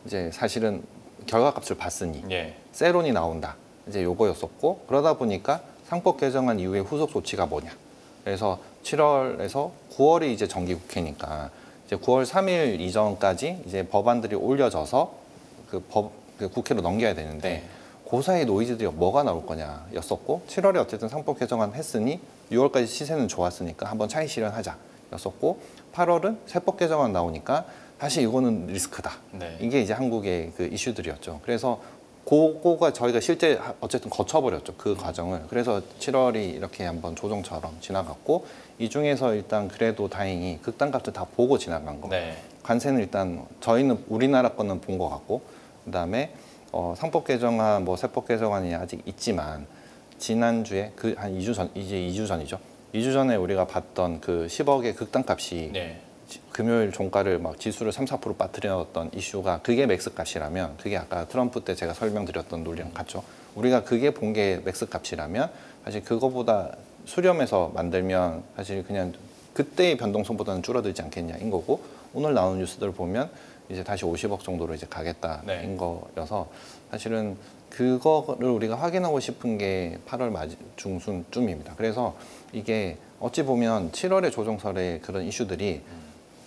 이제 사실은 결과값을 봤으니 예. 세론이 나온다. 이제 요거였었고 그러다 보니까 상법 개정안 이후에 후속 조치가 뭐냐. 그래서 7월에서 9월이 이제 정기국회니까 이제 9월 3일 이전까지 이제 법안들이 올려져서 그 국회로 넘겨야 되는데 네. 그 사이 노이즈들이 뭐가 나올 거냐였었고 7월에 어쨌든 상법 개정안 했으니 6월까지 시세는 좋았으니까 한번 차익 실현하자였었고 8월은 세법 개정안 나오니까 사실 이거는 리스크다. 네. 이게 이제 한국의 그 이슈들이었죠. 그래서 그거가 저희가 실제 어쨌든 거쳐버렸죠. 그 과정을. 그래서 7월이 이렇게 한번 조정처럼 지나갔고 이 중에서 일단 그래도 다행히 극단값을 다 보고 지나간 거. 네. 관세는 일단 저희는 우리나라 거는 본 것 같고 그다음에 상법 개정안 뭐 세법 개정안이 아직 있지만 지난주에 그 한 2주 전 이제 2주 전이죠. 2주 전에 우리가 봤던 그 10억의 극단값이 네. 금요일 종가를 막 지수를 3, 4% 빠뜨렸던 이슈가 그게 맥스 값이라면 그게 아까 트럼프 때 제가 설명드렸던 논리랑 같죠. 우리가 그게 본 게 맥스 값이라면 사실 그거보다 수렴해서 만들면 사실 그냥 그때의 변동성보다는 줄어들지 않겠냐인 거고 오늘 나오는 뉴스들을 보면 이제 다시 50억 정도로 이제 가겠다인 네. 거여서 사실은 그거를 우리가 확인하고 싶은 게 8월 중순쯤입니다. 그래서 이게 어찌 보면 7월의 조정설의 그런 이슈들이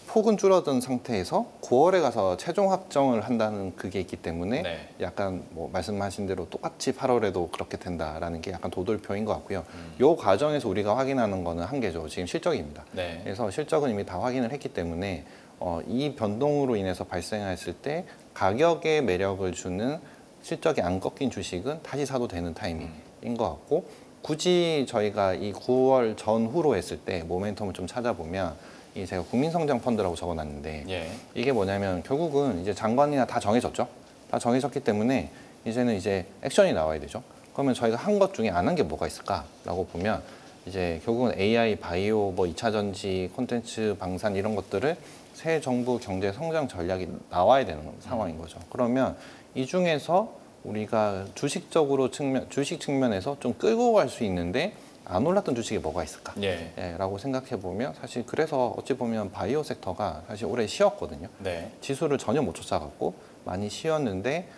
폭은 줄어든 상태에서 9월에 가서 최종 확정을 한다는 그게 있기 때문에 네. 약간 뭐 말씀하신 대로 똑같이 8월에도 그렇게 된다라는 게 약간 도돌표인 것 같고요. 요 과정에서 우리가 확인하는 거는 한 개죠. 지금 실적입니다. 네. 그래서 실적은 이미 다 확인을 했기 때문에 이 변동으로 인해서 발생했을 때 가격에 매력을 주는 실적이 안 꺾인 주식은 다시 사도 되는 타이밍인 것 같고 굳이 저희가 이 9월 전후로 했을 때 모멘텀을 좀 찾아보면 이 제가 국민성장 펀드라고 적어놨는데 예. 이게 뭐냐면 결국은 이제 장관이나 다 정해졌죠. 다 정해졌기 때문에 이제는 이제 액션이 나와야 되죠. 그러면 저희가 한 것 중에 안 한 게 뭐가 있을까라고 보면 이제 결국은 AI, 바이오, 뭐 2차 전지, 콘텐츠, 방산 이런 것들을 새 정부 경제 성장 전략이 나와야 되는 상황인 거죠. 그러면 이 중에서 우리가 주식 측면에서 좀 끌고 갈 수 있는데 안 올랐던 주식이 뭐가 있을까? 예. 라고 생각해 보면 사실 그래서 어찌 보면 바이오 섹터가 사실 올해 쉬었거든요. 네. 지수를 전혀 못 쫓아갔고 많이 쉬었는데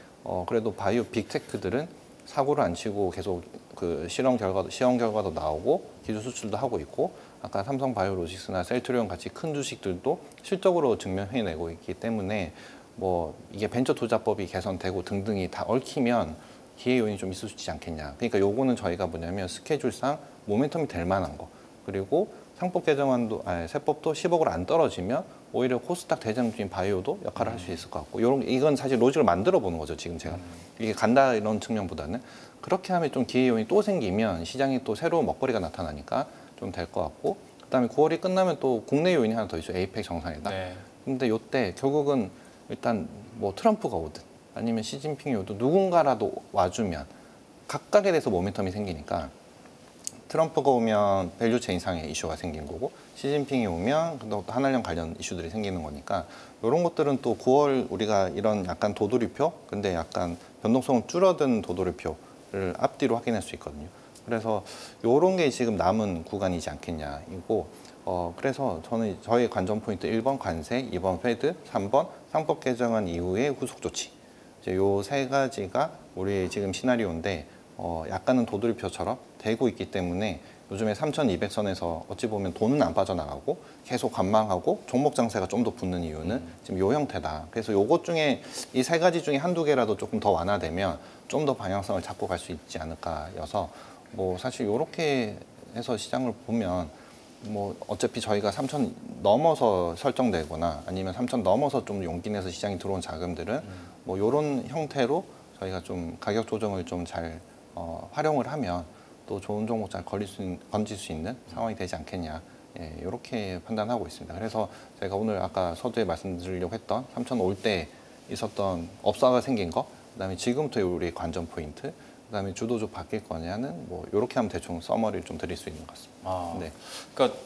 그래도 바이오 빅테크들은 사고를 안 치고 계속 그 시험 결과도 나오고 기술 수출도 하고 있고 아까 삼성 바이오로직스나 셀트리온 같이 큰 주식들도 실적으로 증명해내고 있기 때문에 뭐 이게 벤처 투자법이 개선되고 등등이 다 얽히면 기회 요인이 좀 있을 수 있지 않겠냐. 그러니까 요거는 저희가 뭐냐면 스케줄상 모멘텀이 될 만한 거. 그리고 상법 개정안도 세법도 10억으로 안 떨어지면 오히려 코스닥 대장주인 바이오도 역할을 할 수 있을 것 같고 이건 사실 로직을 만들어 보는 거죠. 지금 제가 이게 간다 이런 측면보다는 그렇게 하면 좀 기회 요인이 또 생기면 시장에 또 새로운 먹거리가 나타나니까 좀 될 것 같고 그다음에 9월이 끝나면 또 국내 요인이 하나 더 있어요. 에이펙 정상회담. 네. 근데 요때 결국은 일단 뭐 트럼프가 오든 아니면 시진핑이 오든 누군가라도 와주면 각각에 대해서 모멘텀이 생기니까 트럼프가 오면 밸류체 인상의 이슈가 생기는 거고 시진핑이 오면 또 한한령 관련 이슈들이 생기는 거니까 이런 것들은 또 9월 우리가 이런 약간 도돌이표 근데 약간 변동성은 줄어든 도돌이표를 앞뒤로 확인할 수 있거든요. 그래서 이런 게 지금 남은 구간이지 않겠냐 이고 그래서 저는 저희 관전 포인트 1번 관세, 2번 페드, 3번 상법 개정안 이후의 후속 조치 이제 요 세 가지가 우리 지금 시나리오인데 약간은 도돌이표처럼 되고 있기 때문에 요즘에 3,200선에서 어찌 보면 돈은 안 빠져나가고 계속 관망하고 종목 장세가 좀 더 붙는 이유는 지금 요 형태다. 그래서 요것 중에 이 세 가지 중에 한두 개라도 조금 더 완화되면 좀 더 방향성을 잡고 갈 수 있지 않을까여서 뭐 사실 요렇게 해서 시장을 보면 뭐 어차피 저희가 3천 넘어서 설정되거나 아니면 3천 넘어서 좀 용기 내서 시장에 들어온 자금들은 뭐 요런 형태로 저희가 좀 가격 조정을 좀 잘 활용을 하면 또 좋은 종목 잘 건질 수 있는 상황이 되지 않겠냐. 예, 이렇게 판단하고 있습니다. 그래서 제가 오늘 아까 서두에 말씀드리려고 했던 3천 올 때 있었던 업사가 생긴 거, 그다음에 지금부터 우리 관전 포인트, 그다음에 주도주 바뀔 거냐는 뭐 이렇게 하면 대충 서머리를 좀 드릴 수 있는 것 같습니다. 네. 그러니까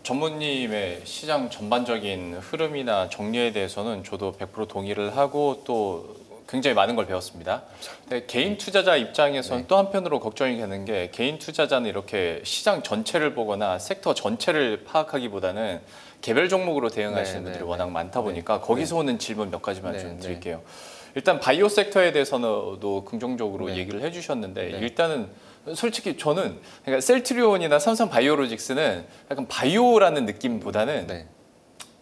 전무님의 시장 전반적인 흐름이나 정리에 대해서는 저도 100% 동의를 하고 또 굉장히 많은 걸 배웠습니다. 근데 개인 투자자 입장에서는 또 한편으로 걱정이 되는 게 개인 투자자는 이렇게 시장 전체를 보거나 섹터 전체를 파악하기보다는 개별 종목으로 대응하시는 분들이 워낙 많다 보니까 거기서 오는 질문 몇 가지만 좀 드릴게요. 일단 바이오 섹터에 대해서도 긍정적으로 얘기를 해주셨는데 일단은 솔직히 저는 그러니까 셀트리온이나 삼성 바이오로직스는 약간 바이오라는 느낌보다는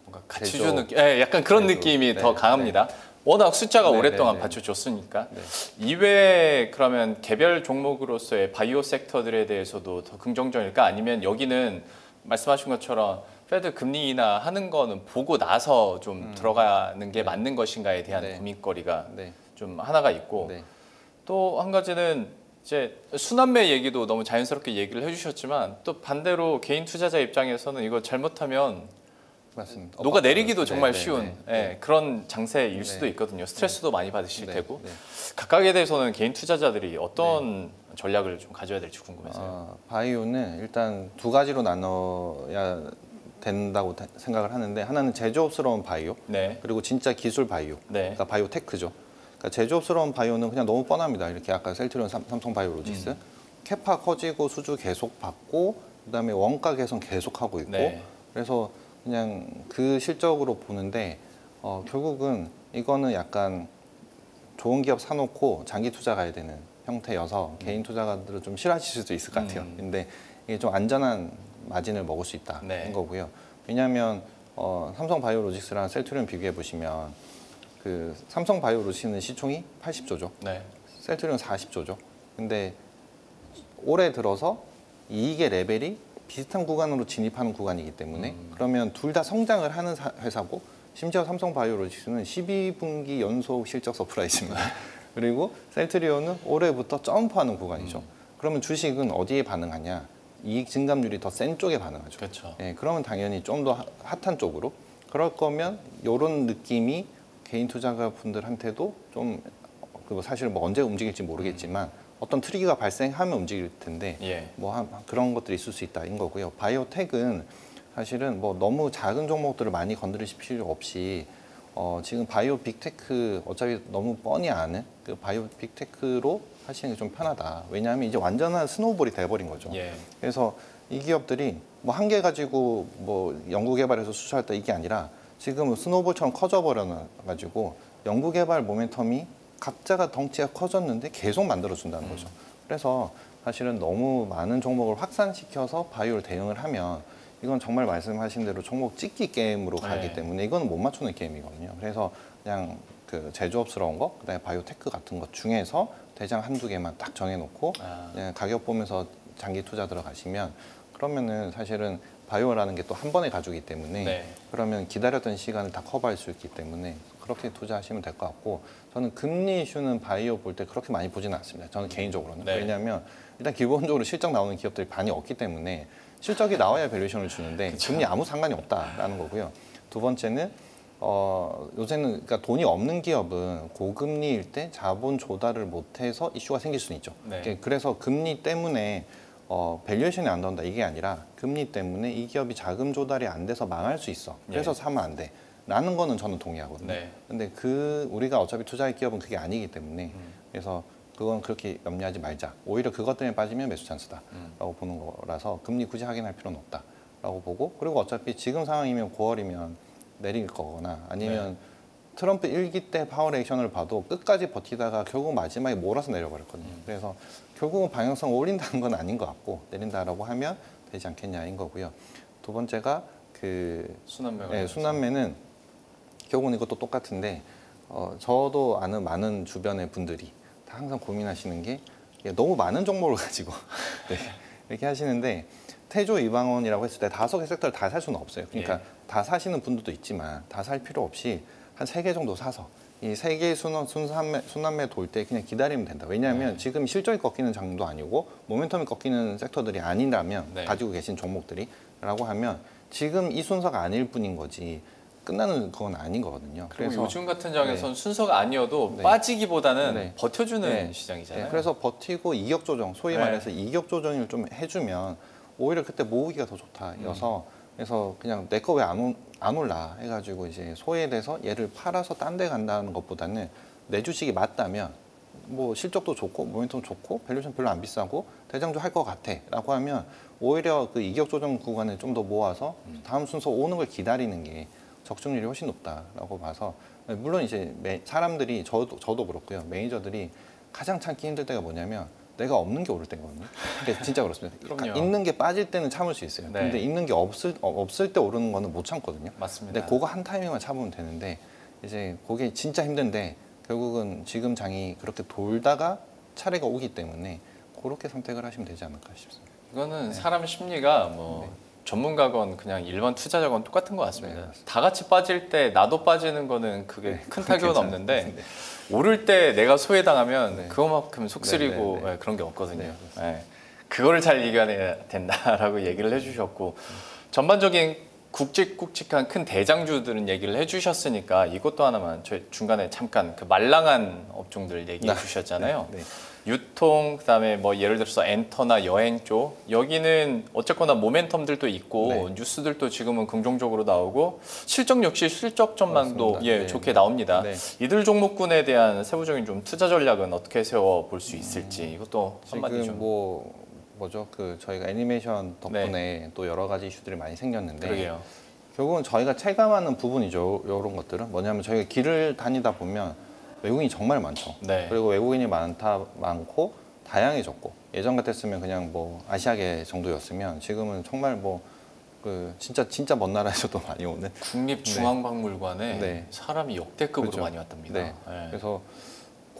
뭔가 가치주 느낌, 약간 그런 느낌이 더 강합니다. 워낙 숫자가 오랫동안 받쳐줬으니까. 이외에 그러면 개별 종목으로서의 바이오 섹터들에 대해서도 더 긍정적일까? 아니면 여기는 말씀하신 것처럼 페드 금리 인하 하는 거는 보고 나서 좀 들어가는 게 맞는 것인가에 대한 고민거리가 좀 하나가 있고 또 한 가지는 이제 순환매 얘기도 너무 자연스럽게 얘기를 해주셨지만 또 반대로 개인 투자자 입장에서는 이거 잘못하면 맞습니다. 녹아내리기도 정말 쉬운 그런 장세일 수도 있거든요. 스트레스도 많이 받으실 테고 각각에 대해서는 개인 투자자들이 어떤 전략을 좀 가져야 될지 궁금해서요. 바이오는 일단 두 가지로 나눠야 된다고 생각을 하는데 하나는 제조업스러운 바이오 그리고 진짜 기술 바이오 그러니까 바이오테크죠. 그러니까 제조업스러운 바이오는 그냥 너무 뻔합니다. 이렇게 아까 셀트리온, 삼성 바이오로직스 캐파 커지고 수주 계속 받고 그다음에 원가 개선 계속 하고 있고 그래서 그냥 그 실적으로 보는데 결국은 이거는 약간 좋은 기업 사놓고 장기 투자 가야 되는 형태여서 개인 투자가들은 좀 싫어하실 수도 있을 것 같아요. 근데 이게 좀 안전한 마진을 먹을 수 있다는 거고요. 왜냐하면 삼성 바이오로직스랑 셀트리온 비교해 보시면 그 삼성 바이오로직스는 시총이 80조죠. 셀트리온 40조죠. 근데 올해 들어서 이익의 레벨이 비슷한 구간으로 진입하는 구간이기 때문에 그러면 둘 다 성장을 하는 회사고 심지어 삼성 바이오로직스는 12분기 연속 실적 서프라이즈입니다. 그리고 셀트리온은 올해부터 점프하는 구간이죠. 그러면 주식은 어디에 반응하냐? 이익 증감률이 더 센 쪽에 반응하죠. 그러면 당연히 좀 더 핫한 쪽으로. 그럴 거면 이런 느낌이 개인 투자가분들한테도 좀 사실 뭐 언제 움직일지 모르겠지만 어떤 트리거가 발생하면 움직일 텐데 뭐 그런 것들이 있을 수 있다인 거고요. 바이오텍은 사실은 뭐 너무 작은 종목들을 많이 건드리실 필요 없이 지금 바이오 빅테크 어차피 너무 뻔히 아는 그 바이오 빅테크로 하시는 게 좀 편하다. 왜냐하면 이제 완전한 스노우볼이 돼버린 거죠. 그래서 이 기업들이 뭐 한 개 가지고 뭐 연구개발해서 수출했다 이게 아니라 지금 스노우볼처럼 커져버려가지고 연구개발 모멘텀이 각자가 덩치가 커졌는데 계속 만들어준다는 거죠. 그래서 사실은 너무 많은 종목을 확산시켜서 바이오를 대응을 하면 이건 정말 말씀하신 대로 종목 찍기 게임으로 가기 때문에 이거는 못 맞추는 게임이거든요. 그래서 그냥 그 제조업스러운 거, 그다음에 바이오테크 같은 것 중에서 대장 한두 개만 딱 정해놓고 그냥 가격 보면서 장기 투자 들어가시면 그러면은 사실은 바이오라는 게 또 한 번에 가주기 때문에 네. 그러면 기다렸던 시간을 다 커버할 수 있기 때문에 그렇게 투자하시면 될 것 같고 저는 금리 이슈는 바이오 볼 때 그렇게 많이 보지는 않습니다. 저는 개인적으로는. 네. 왜냐하면 일단 기본적으로 실적 나오는 기업들이 많이 없기 때문에 실적이 나와야 밸류에이션을 주는데 금리 아무 상관이 없다라는 거고요. 두 번째는 요새는 그러니까 돈이 없는 기업은 고금리일 때 자본 조달을 못해서 이슈가 생길 수는 있죠. 네. 그래서 금리 때문에 밸류에이션이 안 나온다 이게 아니라 금리 때문에 이 기업이 자금 조달이 안 돼서 망할 수 있어. 그래서 사면 안 돼. 라는 거는 저는 동의하거든요. 네. 근데 우리가 어차피 투자할 기업은 그게 아니기 때문에 그래서 그건 그렇게 염려하지 말자. 오히려 그것 때문에 빠지면 매수 찬스다라고 보는 거라서 금리 굳이 확인할 필요는 없다라고 보고 그리고 어차피 지금 상황이면 9월이면 내릴 거거나 아니면 트럼프 1기 때 파월 액션을 봐도 끝까지 버티다가 결국 마지막에 몰아서 내려버렸거든요. 그래서 결국은 방향성 올린다는 건 아닌 것 같고 내린다라고 하면 되지 않겠냐인 거고요. 두 번째가 순환매. 네, 순환매는 결국은 이것도 똑같은데 저도 아는 많은 주변의 분들이 다 항상 고민하시는 게 너무 많은 정보를 가지고 네, 이렇게 하시는데 태조 이방원이라고 했을 때 5개 섹터를 다 살 수는 없어요. 그러니까 다 사시는 분들도 있지만 다 살 필요 없이 한 3개 정도 사서 이 3개 순환매 돌 때 그냥 기다리면 된다. 왜냐하면 지금 실적이 꺾이는 장도 아니고 모멘텀이 꺾이는 섹터들이 아니라면 가지고 계신 종목들이라고 하면 지금 이 순서가 아닐 뿐인 거지 끝나는 건 아닌 거거든요. 그래서 요즘 같은 장에서는 순서가 아니어도 빠지기보다는 버텨주는 시장이잖아요. 그래서 버티고 이격 조정, 소위 말해서 이격 조정을 좀 해주면 오히려 그때 모으기가 더 좋다여서 그래서 그냥 내 거 왜 안 올라 해가지고 이제 소외돼서 얘를 팔아서 딴 데 간다는 것보다는 내 주식이 맞다면 뭐 실적도 좋고 모멘텀 좋고 밸류션 별로 안 비싸고 대장주 할 것 같아라고 하면 오히려 그 이격 조정 구간에 좀 더 모아서 다음 순서 오는 걸 기다리는 게 적중률이 훨씬 높다라고 봐서 물론 이제 사람들이 저도 그렇고요 매니저들이 가장 참기 힘들 때가 뭐냐면 내가 없는 게 오를 때거든요. 근데 진짜 그렇습니다. 그럼요. 있는 게 빠질 때는 참을 수 있어요. 네. 근데 있는 게 없을 때 오르는 거는 못 참거든요. 맞습니다. 근데 그거 한 타이밍만 참으면 되는데 이제 그게 진짜 힘든데 결국은 지금 장이 그렇게 돌다가 차례가 오기 때문에 그렇게 선택을 하시면 되지 않을까 싶습니다. 이거는 사람 심리가 뭐 전문가건 그냥 일반 투자자건 똑같은 것 같습니다. 네, 다 같이 빠질 때 나도 빠지는 거는 그게 큰 타격은 괜찮아요. 없는데 네. 오를 때 내가 소외당하면 그거만큼 속쓰리고 네. 그런 게 없거든요. 네, 네. 그거를 잘 이겨내야 된다라고 얘기를 해주셨고 전반적인 굵직굵직한 큰 대장주들은 얘기를 해주셨으니까 이것도 하나만 저희 중간에 잠깐 그 말랑한 업종들 얘기해 주셨잖아요. 네. 유통 그다음에 뭐 예를 들어서 엔터나 여행 쪽 여기는 어쨌거나 모멘텀들도 있고 뉴스들도 지금은 긍정적으로 나오고 실적 역시 실적 전망도 맞습니다. 좋게 나옵니다. 네. 이들 종목군에 대한 세부적인 좀 투자 전략은 어떻게 세워 볼 수 있을지 이것도 한마디 지금 좀. 뭐죠? 저희가 애니메이션 덕분에 또 여러 가지 이슈들이 많이 생겼는데 그러게요. 결국은 저희가 체감하는 부분이죠. 이런 것들은 뭐냐면 저희가 길을 다니다 보면 외국인이 정말 많죠. 네. 그리고 외국인이 많고 다양해졌고 예전 같았으면 그냥 뭐 아시아계 정도였으면 지금은 정말 진짜 먼 나라에서도 많이 오는 국립중앙박물관에 사람이 역대급으로 그렇죠. 많이 왔답니다. 네. 그래서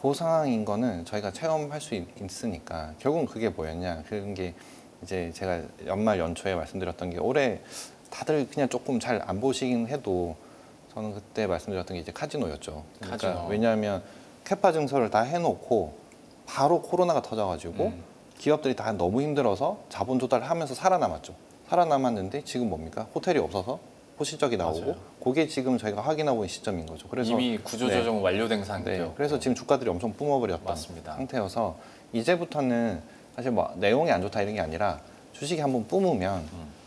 그 상황인 거는 저희가 체험할 수 있으니까 결국은 그게 뭐였냐 그런 게 이제 제가 연말 연초에 말씀드렸던 게 올해 다들 그냥 조금 잘 안 보시긴 해도 저는 그때 말씀드렸던 게 이제 카지노였죠. 그러니까 카지노. 왜냐하면 캐파 증설을 다 해놓고 바로 코로나가 터져가지고 기업들이 다 너무 힘들어서 자본 조달을 하면서 살아남았죠. 살아남았는데 지금 뭡니까? 호텔이 없어서 호실적이 나오고 맞아요. 그게 지금 저희가 확인하고 있는 시점인 거죠. 그래서 이미 구조조정 완료된 상태죠. 그래서 지금 주가들이 엄청 뿜어버렸던 맞습니다. 상태여서 이제부터는 사실 뭐 내용이 안 좋다 이런 게 아니라 주식이 한번 뿜으면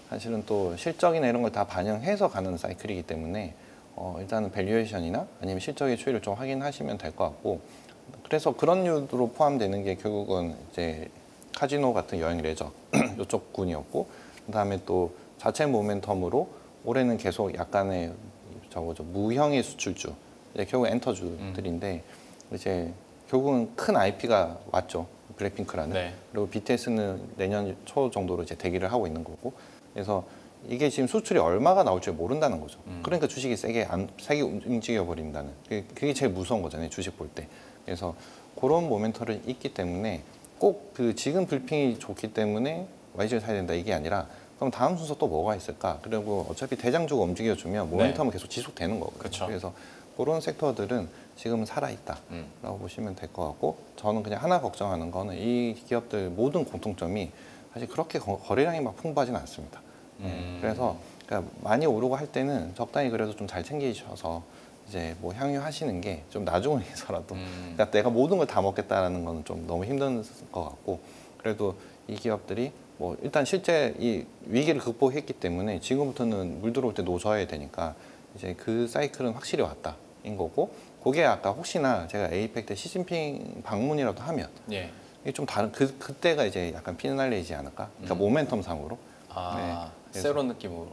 사실은 또 실적이나 이런 걸 다 반영해서 가는 사이클이기 때문에 일단은 밸류에이션이나 아니면 실적의 추이를 좀 확인하시면 될 것 같고 그래서 그런 이유로 포함되는 게 결국은 이제 카지노 같은 여행 레저 이쪽 군이었고 그다음에 또 자체 모멘텀으로 올해는 계속 약간의 무형의 수출주 이제 결국 엔터주들인데 이제 결국은 큰 IP가 왔죠. 블랙핑크라는. 그리고 BTS는 내년 초 정도로 이제 대기를 하고 있는 거고. 그래서 이게 지금 수출이 얼마가 나올지 모른다는 거죠. 그러니까 주식이 세게 움직여 버린다는 그게 제일 무서운 거잖아요. 주식 볼 때. 그래서 그런 모멘텀이 있기 때문에 꼭 그 지금 불핑이 좋기 때문에 YG를 사야 된다 이게 아니라 그럼 다음 순서 또 뭐가 있을까? 그리고 어차피 대장주가 움직여주면 모멘텀은 계속 지속되는 거거든요. 그쵸. 그래서 그런 섹터들은 지금은 살아있다라고 보시면 될 것 같고 저는 그냥 하나 걱정하는 거는 이 기업들 모든 공통점이 사실 그렇게 거래량이 막 풍부하지는 않습니다. 그래서 그러니까 많이 오르고 할 때는 적당히 그래도 좀 잘 챙기셔서 이제 뭐 향유하시는 게 좀 나중을 위해서라도 그러니까 내가 모든 걸 다 먹겠다라는 건 좀 너무 힘든 것 같고 그래도 이 기업들이 뭐 일단 실제 이 위기를 극복했기 때문에 지금부터는 물 들어올 때 놓아야 되니까 이제 그 사이클은 확실히 왔다인 거고 그게 아까 혹시나 제가 에이펙 때 시진핑 방문이라도 하면 예. 이게 좀 다른 그때가 이제 약간 피날레이지 않을까? 그러니까 모멘텀 상으로. 아, 네. 새로운 느낌으로.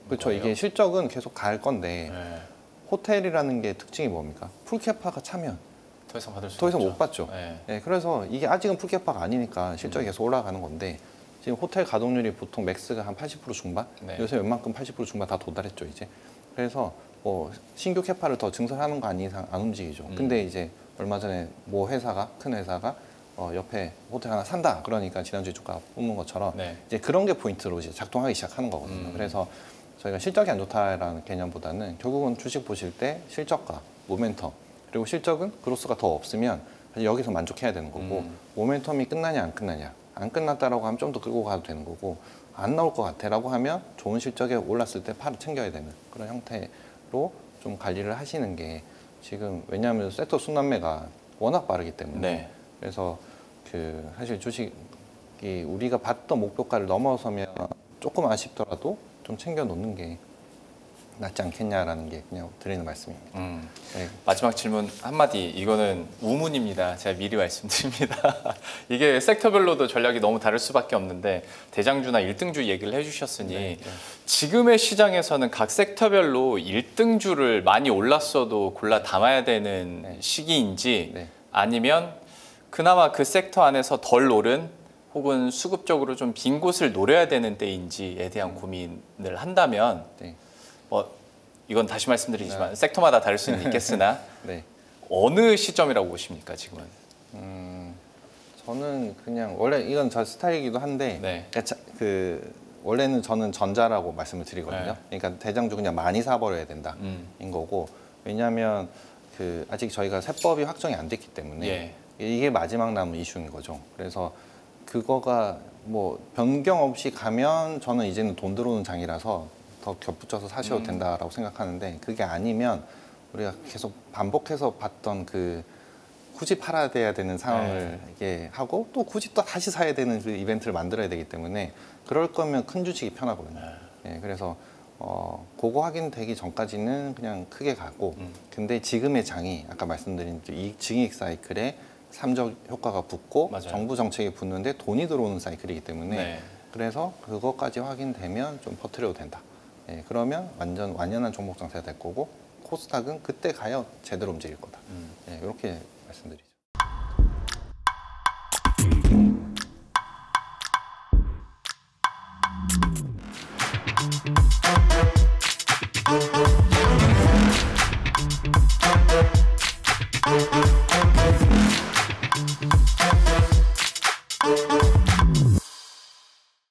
그렇죠. 이게 실적은 계속 갈 건데 네. 호텔이라는 게 특징이 뭡니까? 풀캐파가 차면 더 이상 받을 수 더 이상 없죠. 못 받죠. 네. 네, 그래서 이게 아직은 풀캐파가 아니니까 실적이 계속 올라가는 건데 지금 호텔 가동률이 보통 맥스가 한 80% 중반? 네. 요새 웬만큼 80% 중반 다 도달했죠 이제. 그래서 뭐 신규 캐파를 더 증설하는 거 아닌 이상 안 움직이죠. 근데 이제 얼마 전에 뭐 회사가 큰 회사가 옆에 호텔 하나 산다 그러니까 지난주에 주가 뽑는 것처럼 네. 이제 그런 게 포인트로 이제 작동하기 시작하는 거거든요. 그래서 저희가 실적이 안 좋다라는 개념보다는 결국은 주식 보실 때 실적과 모멘텀 그리고 실적은 그로스가 더 없으면 사실 여기서 만족해야 되는 거고 모멘텀이 끝나냐 안 끝나냐 안 끝났다라고 하면 좀 더 끌고 가도 되는 거고 안 나올 것 같아라고 하면 좋은 실적에 올랐을 때 팔을 챙겨야 되는 그런 형태로 좀 관리를 하시는 게 지금 왜냐하면 섹터 순환매가 워낙 빠르기 때문에 네. 그래서 그 사실 주식이 우리가 봤던 목표가를 넘어서면 조금 아쉽더라도 좀 챙겨 놓는 게 낫지 않겠냐라는 게 그냥 드리는 말씀입니다. 네. 마지막 질문 한마디. 이거는 우문입니다. 제가 미리 말씀드립니다. 이게 섹터별로도 전략이 너무 다를 수밖에 없는데 대장주나 1등주 얘기를 해주셨으니 네. 지금의 시장에서는 각 섹터별로 1등주를 많이 올랐어도 골라 담아야 되는 네. 시기인지 네. 아니면 그나마 그 섹터 안에서 덜 오른 혹은 수급적으로 좀 빈 곳을 노려야 되는 때인지에 대한 고민을 한다면 네. 이건 다시 말씀드리지만 섹터마다 다를 수는 있겠으나 네. 어느 시점이라고 보십니까 지금은? 저는 그냥 원래 이건 저 스타일이기도 한데 네. 그 원래는 저는 전자라고 말씀을 드리거든요. 네. 그러니까 대장주 그냥 많이 사버려야 된다인 거고 왜냐하면 그 아직 저희가 세법이 확정이 안 됐기 때문에 예. 이게 마지막 남은 이슈인 거죠. 그래서 그거가 뭐 변경 없이 가면 저는 이제는 돈 들어오는 장이라서 더 겹붙여서 사셔도 된다라고 생각하는데 그게 아니면 우리가 계속 반복해서 봤던 그 굳이 팔아야 돼야 되는 상황을 이게 하고 또 굳이 또 다시 사야 되는 그 이벤트를 만들어야 되기 때문에 그럴 거면 큰 주식이 편하거든요. 예, 그래서 그거 확인되기 전까지는 그냥 크게 가고 근데 지금의 장이 아까 말씀드린 증이익 사이클에 삼적 효과가 붙고 맞아요. 정부 정책이 붙는데 돈이 들어오는 사이클이기 때문에 네. 그래서 그것까지 확인되면 좀 퍼뜨려도 된다. 예, 그러면 완전 완연한 종목 장세가 될 거고 코스닥은 그때 가야 제대로 움직일 거다. 예, 이렇게 말씀드리죠.